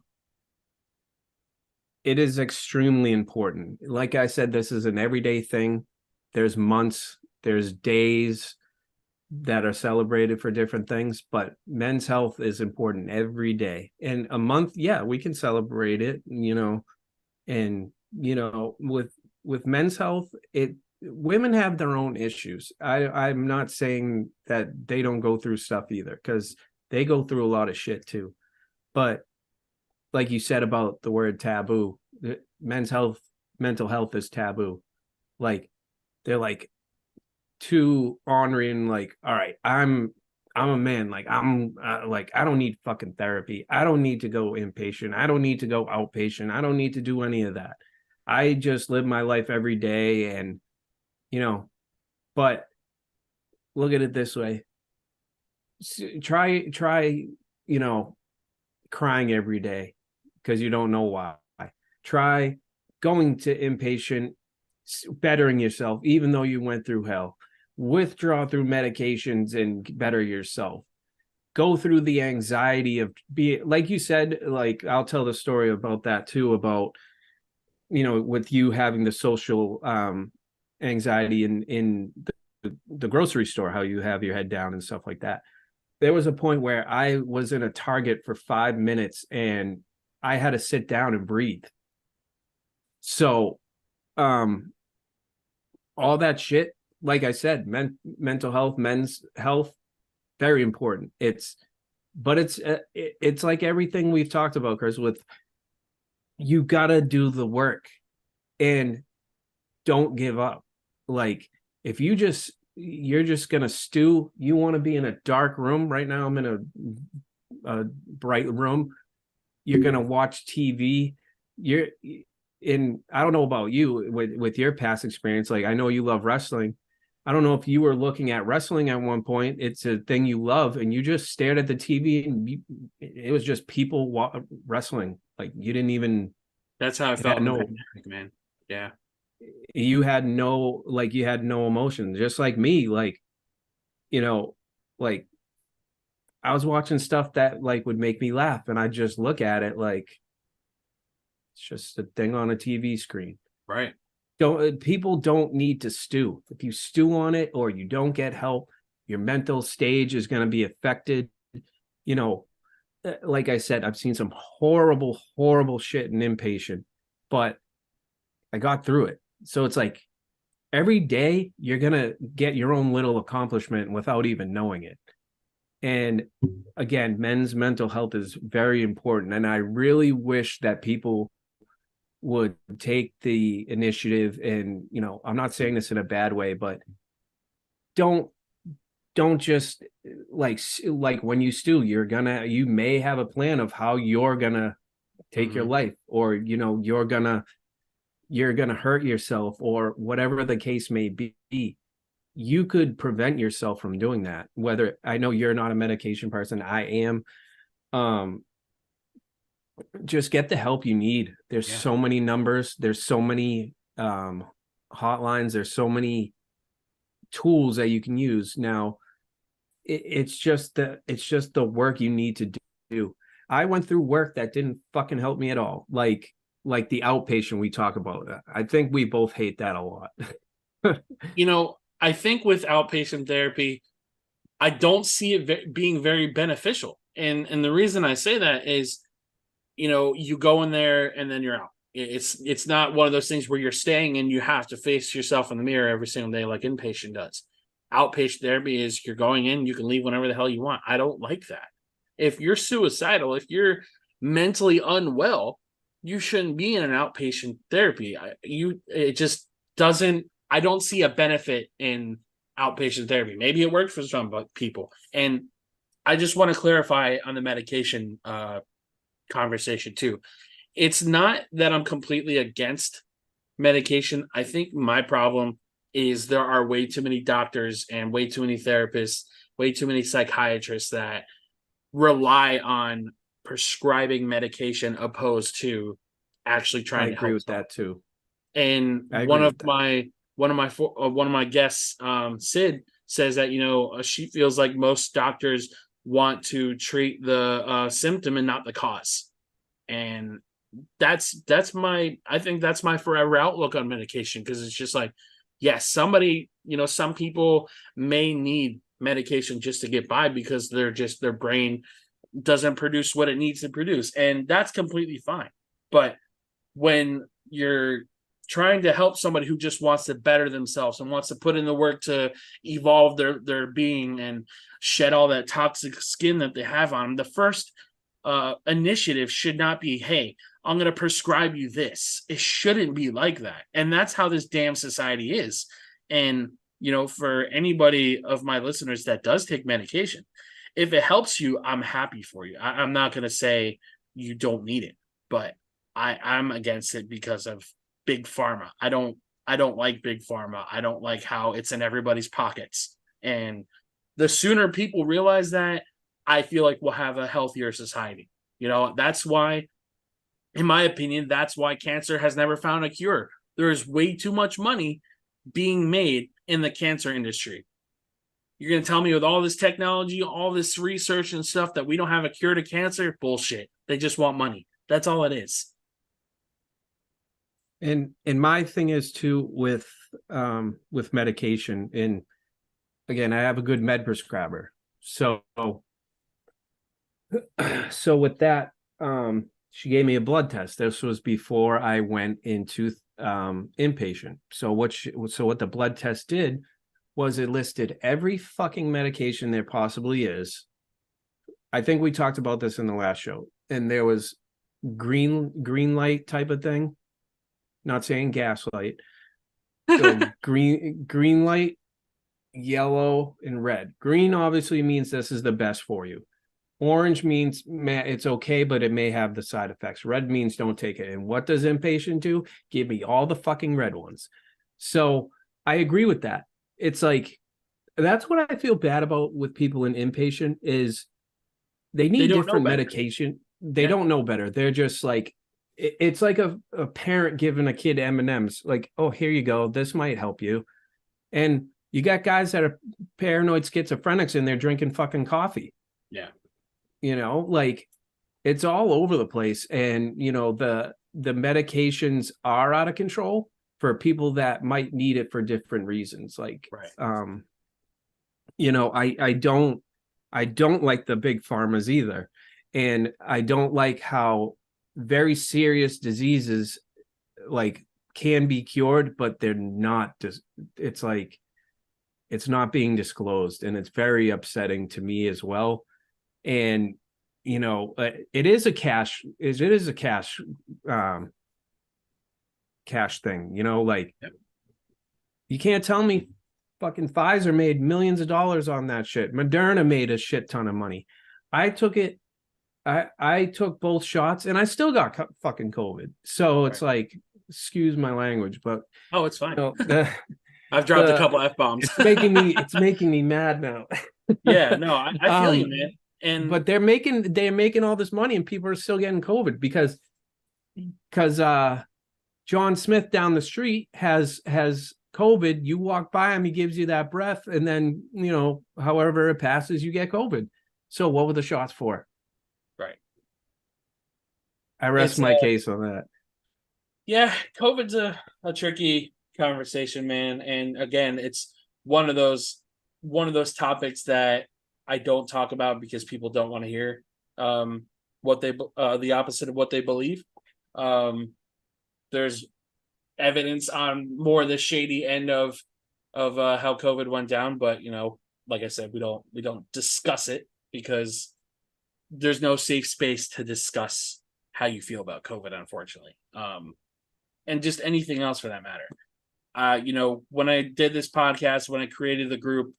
It is extremely important. Like I said, this is an everyday thing. There's months, there's days that are celebrated for different things, but men's health is important every day. And a month, yeah, we can celebrate it, and with men's health, it women have their own issues. I'm not saying that they don't go through stuff either, because they go through a lot of shit too. But like you said about the word taboo, mental health is taboo. Like they're like too honoring. Like, all right, I'm a man. Like like I don't need fucking therapy. I don't need to go inpatient. I don't need to go outpatient. I don't need to do any of that. I just live my life every day, and you know. But look at it this way: try, you know, crying every day because you don't know why. Try going to inpatient, bettering yourself, even though you went through hell. Withdraw through medications and better yourself. Go through the anxiety of like you said, like I'll tell the story about that too, about, with you having the social anxiety in the grocery store, how you have your head down and stuff like that. There was a point where I was in a Target for 5 minutes and I had to sit down and breathe. So, all that shit, like I said, mental health, men's health, very important. But it's like everything we've talked about, Chris, with you gotta do the work and don't give up. Like if you're just gonna stew, you want to be in a dark room. Right now I'm in a bright room. You're gonna watch TV. You're in, I don't know about you with your past experience. Like I know you love wrestling. I don't know if you were looking at wrestling at one point. It's a thing you love, and you just stared at the TV, and it was just people wrestling. Like you didn't even. That's how I felt in the pandemic, man. Yeah. You had no emotion, just like me. Like, like I was watching stuff that like would make me laugh, and I just look at it like it's just a thing on a TV screen. Right. People don't need to stew. If you stew on it or you don't get help, your mental stage is going to be affected. Like I said, I've seen some horrible, horrible shit in inpatient, but I got through it. So it's like every day you're going to get your own little accomplishment without even knowing it. And again, men's mental health is very important. And I really wish that people would take the initiative and, I'm not saying this in a bad way, but don't just like when you stew, you may have a plan of how you're gonna take your life, or you're gonna hurt yourself, or whatever the case may be. You could prevent yourself from doing that. Whether, I know you're not a medication person, I am. Just get the help you need. There's so many numbers, there's so many hotlines, there's so many tools that you can use now. It's just the work you need to do. I went through work that didn't fucking help me at all, like the outpatient we talk about. I think we both hate that a lot. I think with outpatient therapy, I don't see it being very beneficial, and the reason I say that is, you go in there and then you're out. It's not one of those things where you're staying and you have to face yourself in the mirror every single day like inpatient does. Outpatient therapy is you're going in, you can leave whenever the hell you want. I don't like that. If you're suicidal, if you're mentally unwell, you shouldn't be in an outpatient therapy. It just doesn't. I don't see a benefit in outpatient therapy. Maybe it works for some people, and I just want to clarify on the medication conversation too. It's not that I'm completely against medication. I think my problem is there are way too many doctors and way too many therapists, way too many psychiatrists that rely on prescribing medication opposed to actually trying to help. I agree with that too. And one of my guests, Sid, says that she feels like most doctors want to treat the symptom and not the cause. And I think that's my forever outlook on medication, because it's just like, yes, some people may need medication just to get by because their brain doesn't produce what it needs to produce, and that's completely fine. But when you're trying to help somebody who just wants to better themselves and wants to put in the work to evolve their being and shed all that toxic skin that they have on them, the first initiative should not be, hey, I'm going to prescribe you this. It shouldn't be like that. And that's how this damn society is. And, for anybody of my listeners that does take medication, if it helps you, I'm happy for you. I'm not going to say you don't need it, but I'm against it because of big pharma. I don't like big pharma. I don't like how it's in everybody's pockets. And the sooner people realize that, I feel like we'll have a healthier society. That's why, in my opinion, that's why cancer has never found a cure. There is way too much money being made in the cancer industry. You're going to tell me with all this technology, all this research and stuff that we don't have a cure to cancer? Bullshit. They just want money. That's all it is. And my thing is too with medication. And again, I have a good med prescriber. So with that, she gave me a blood test. This was before I went into inpatient. So what the blood test did was it listed every fucking medication there possibly is. I think we talked about this in the last show, and there was green light type of thing. Not saying gaslight. So green light, yellow, and red. Green obviously means this is the best for you. Orange means it's okay, but it may have the side effects. Red means don't take it. And what does inpatient do? Give me all the fucking red ones. So I agree with that. It's like, that's what I feel bad about with people in inpatient is they need different medication. They don't know better. They're just like, it's like a parent giving a kid M&Ms. Like, oh, here you go. This might help you. And you got guys that are paranoid schizophrenics and they're drinking fucking coffee. Yeah. Like it's all over the place. And, the medications are out of control for people that might need it for different reasons. Like, right. I don't like the big pharmas either. And I don't like how very serious diseases like can be cured, but they're not it's like, it's not being disclosed. And it's very upsetting to me as well. And, it is a cash thing, like, yep. You can't tell me fucking Pfizer made millions of dollars on that shit. Moderna made a shit ton of money. I took it. I took both shots and I still got fucking COVID. So it's right. Like, excuse my language, but it's fine. I've dropped a couple F-bombs. It's making me mad now. Yeah, no, I feel you, man. But they're making all this money and people are still getting COVID because John Smith down the street has COVID. You walk by him, he gives you that breath, and then however it passes, you get COVID. So what were the shots for? Right. I rest my case on that. Yeah, COVID's a tricky conversation, man. And again, it's one of those topics that I don't talk about because people don't want to hear what they the opposite of what they believe. There's evidence on more the shady end of how COVID went down, but like I said, we don't discuss it because there's no safe space to discuss how you feel about COVID, unfortunately. And just anything else for that matter. When I did this podcast, when I created the group,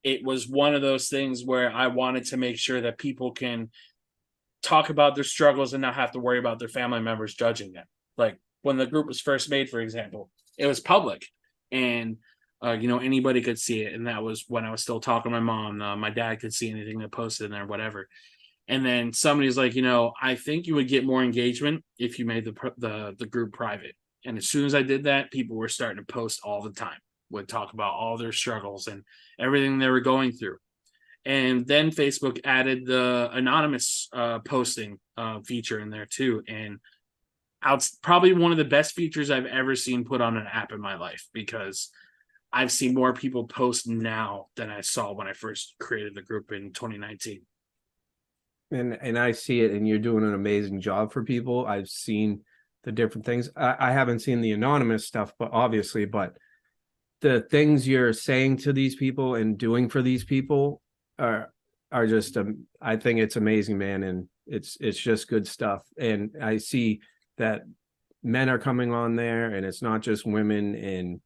it was one of those things where I wanted to make sure that people can talk about their struggles and not have to worry about their family members judging them. Like when the group was first made, for example, it was public and, anybody could see it. And that was when I was still talking to my mom. My dad could see anything that posted in there, whatever. And then somebody's like, I think you would get more engagement if you made the group private. And as soon as I did that, people were starting to post all the time, would talk about all their struggles and everything they were going through. And then Facebook added the anonymous posting feature in there too. And it's probably one of the best features I've ever seen put on an app in my life, because I've seen more people post now than I saw when I first created the group in 2019. And I see it, and you're doing an amazing job for people. I've seen the different things. I haven't seen the anonymous stuff, but the things you're saying to these people and doing for these people are just I think it's amazing, man, and it's just good stuff. And I see that men are coming on there, and it's not just women, and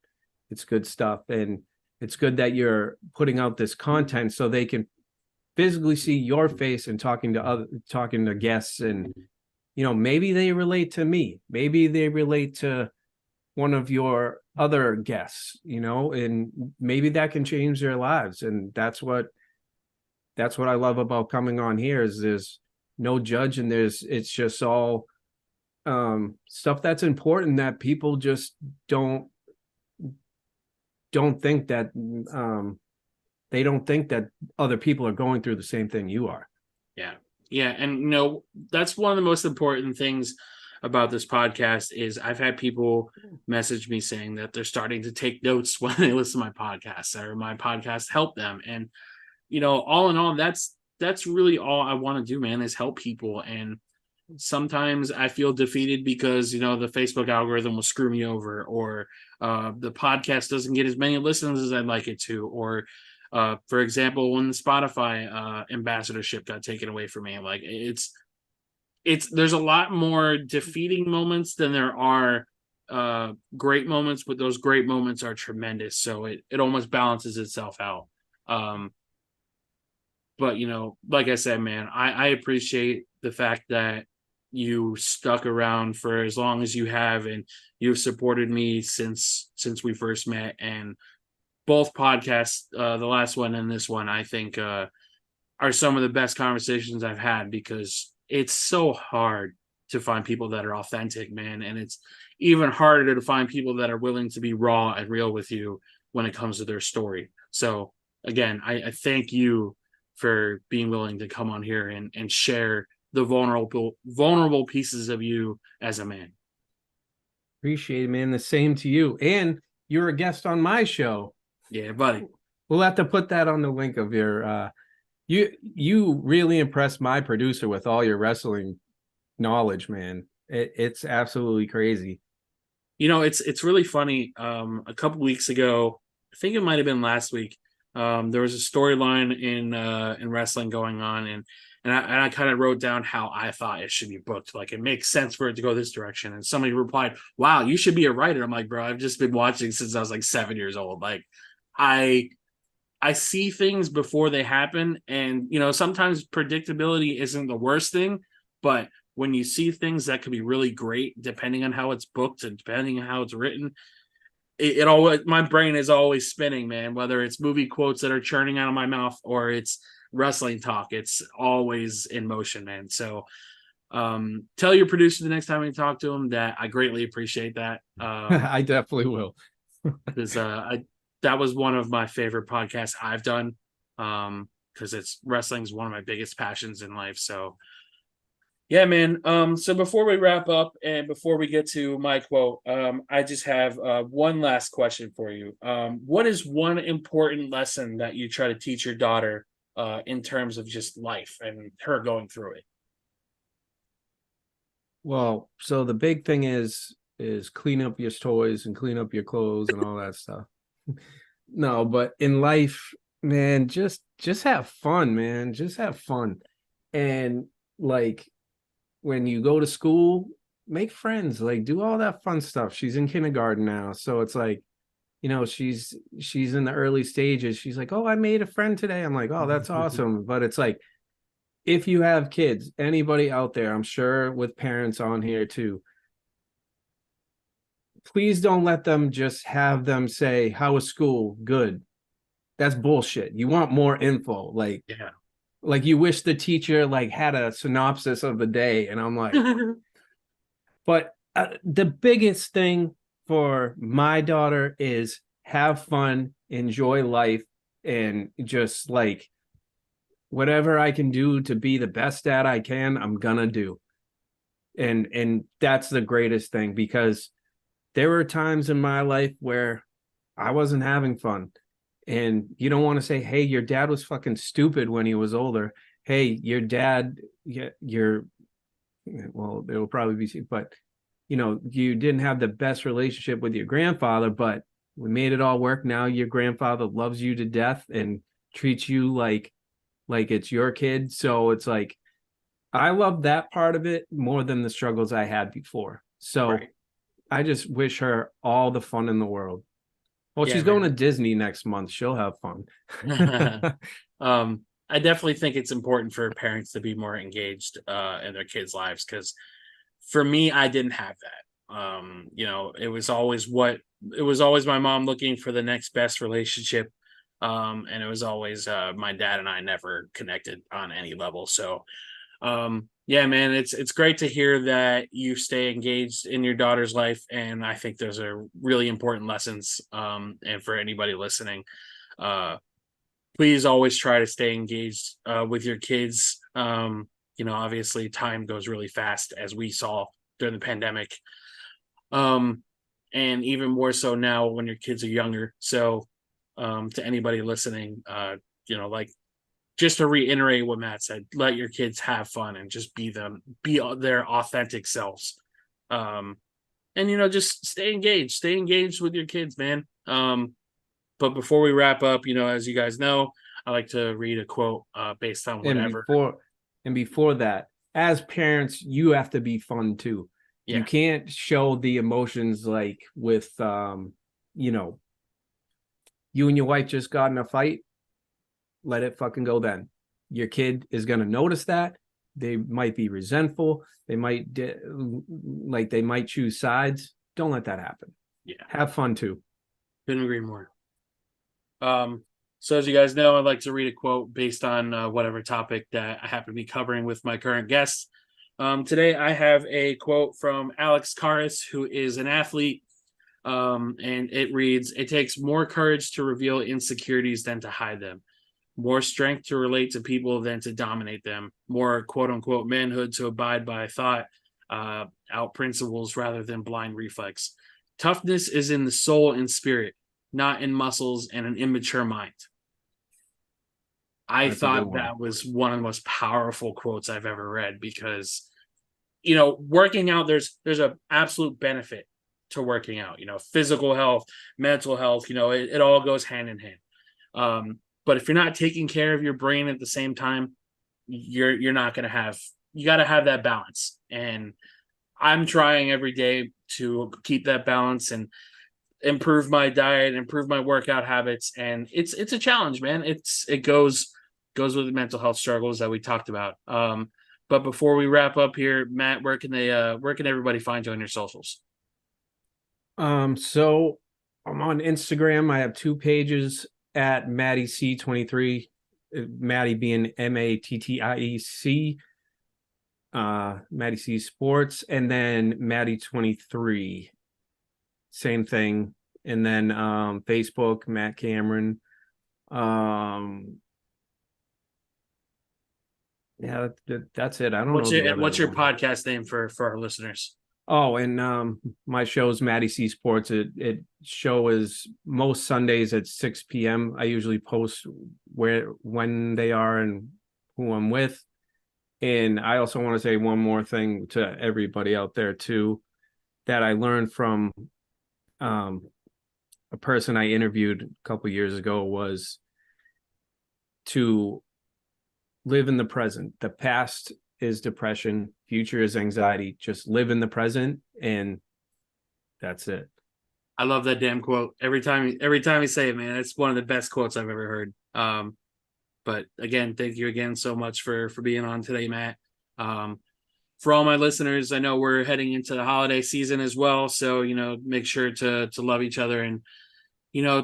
it's good stuff. And it's good that you're putting out this content so they can physically see your face and talking to guests, and maybe they relate to me, maybe they relate to one of your other guests, and maybe that can change their lives. And that's what I love about coming on here, is there's no judge, and it's just all stuff that's important that people just don't think that they don't think that other people are going through the same thing you are. Yeah, and that's one of the most important things about this podcast is I've had people message me saying that they're starting to take notes when they listen to my podcast, or my podcast help them. And all in all, that's really all I want to do, man, is help people. And sometimes I feel defeated because the Facebook algorithm will screw me over, or the podcast doesn't get as many listens as I'd like it to, or for example, when the Spotify ambassadorship got taken away from me, like it's there's a lot more defeating moments than there are great moments, but those great moments are tremendous, so it almost balances itself out. But like I said, man, I appreciate the fact that you stuck around for as long as you have, and you've supported me since we first met. And both podcasts, the last one and this one, I think are some of the best conversations I've had, because it's so hard to find people that are authentic, man. And it's even harder to find people that are willing to be raw and real with you when it comes to their story. So again, I thank you for being willing to come on here and share the vulnerable pieces of you as a man. Appreciate it, man. The same to you. And you're a guest on my show. Yeah, buddy. We'll have to put that on the link of your you really impressed my producer with all your wrestling knowledge, man. It's absolutely crazy. It's really funny. A couple weeks ago, I think it might have been last week, there was a storyline in wrestling going on, and I kind of wrote down how I thought it should be booked. Like, it makes sense for it to go this direction. And somebody replied, "Wow, you should be a writer." I'm like, bro, I've just been watching since I was like 7 years old. Like, I see things before they happen, and sometimes predictability isn't the worst thing, but when you see things that could be really great, depending on how it's booked and depending on how it's written, it always, my brain is always spinning, man. Whether it's movie quotes that are churning out of my mouth or it's wrestling talk, it's always in motion, man. So tell your producer the next time you talk to him that I greatly appreciate that. I definitely will. Because that was one of my favorite podcasts I've done, because wrestling is one of my biggest passions in life. So yeah, man. So before we wrap up and before we get to my quote, I just have one last question for you. What is one important lesson that you try to teach your daughter in terms of just life and her going through it? Well, so the big thing is clean up your toys and clean up your clothes and all that stuff. No, but in life, man, just have fun, man. Just have fun. And like, when you go to school, make friends, like do all that fun stuff. She's in kindergarten now, so it's like, she's in the early stages. She's like, "Oh, I made a friend today." I'm like, "Oh, that's awesome." But it's like, if you have kids, anybody out there, I'm sure with parents on here too, please don't let them just have them say, "How was school?" Good. That's bullshit. You want more info. Like, Yeah. Like, you wish the teacher like had a synopsis of the day. And I'm like, but the biggest thing for my daughter is have fun, enjoy life, and just like whatever I can do to be the best at I can, I'm gonna do. And that's the greatest thing, because there were times in my life where I wasn't having fun. And you don't want to say, "Hey, your dad was fucking stupid when he was older." Hey, your dad, well, it will probably be, but you didn't have the best relationship with your grandfather, but we made it all work. Now your grandfather loves you to death and treats you like like it's your kid. So it's like I love that part of it more than the struggles I had before. So Right. I just wish her all the fun in the world. Well, Yeah, she's going to man. Disney next month. She'll have fun. I definitely think it's important for parents to be more engaged in their kids' lives, because for me, I didn't have that. It was always my mom looking for the next best relationship. And it was always my dad and I never connected on any level. So yeah, man, it's great to hear that you stay engaged in your daughter's life, and I think those are really important lessons. And for anybody listening, uh please always try to stay engaged with your kids. Obviously time goes really fast, as we saw during the pandemic. Um and even more so now when your kids are younger. So to anybody listening, like, just to reiterate what Matt said, let your kids have fun and just be their authentic selves. Um, and just stay engaged with your kids, man. But before we wrap up, as you guys know, I like to read a quote based on and whatever. before and before that, as parents, you have to be fun too. You Yeah, can't show the emotions like with you know, you and your wife just got in a fight, let it fucking go then. Your kid is going to notice that. They might be resentful. They might they might choose sides. Don't let that happen. yeah, Have fun too. couldn't agree more. Um, so as you guys know, I'd like to read a quote based on whatever topic that I happen to be covering with my current guest. Today, I have a quote from Alex Karras, who is an athlete. And it reads, "It takes more courage to reveal insecurities than to hide them, more strength to relate to people than to dominate them, more quote unquote manhood to abide by thought out principles rather than blind reflex. Toughness is in the soul and spirit, not in muscles and an immature mind." I That's a good thought one. that was one of the most powerful quotes I've ever read, because working out, there's a absolute benefit to working out. Physical health, mental health, it all goes hand in hand. But if you're not taking care of your brain at the same time, you're not going to have, you got to have that balance. And I'm trying every day to keep that balance and improve my diet, improve my workout habits. And it's a challenge, man. It goes with the mental health struggles that we talked about. But before we wrap up here, Matt, where can everybody find you on your socials? So I'm on Instagram. I have two pages at Maddie C23, Maddie being Mattiec, Maddie C Sports, and then Maddie 23, same thing. And then Facebook, Matt Cameron. Um, yeah, that's it. I don't know the other What's your one. podcast name for our listeners? Oh, and my show is Maddie C Sports. It show is most Sundays at 6 p.m. I usually post when they are and who I'm with. And I also want to say one more thing to everybody out there too, that I learned from um, a person I interviewed a couple years ago, was to live in the present. The past is depression, future is anxiety. Just live in the present, and that's it. I love that damn quote. Every time you say it, man, it's one of the best quotes I've ever heard. But again, thank you again so much for being on today, Matt. Um, for all my listeners, I know we're heading into the holiday season as well, so make sure to love each other and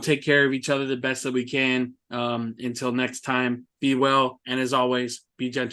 take care of each other the best that we can. Until next time, be well, and as always, be gentle.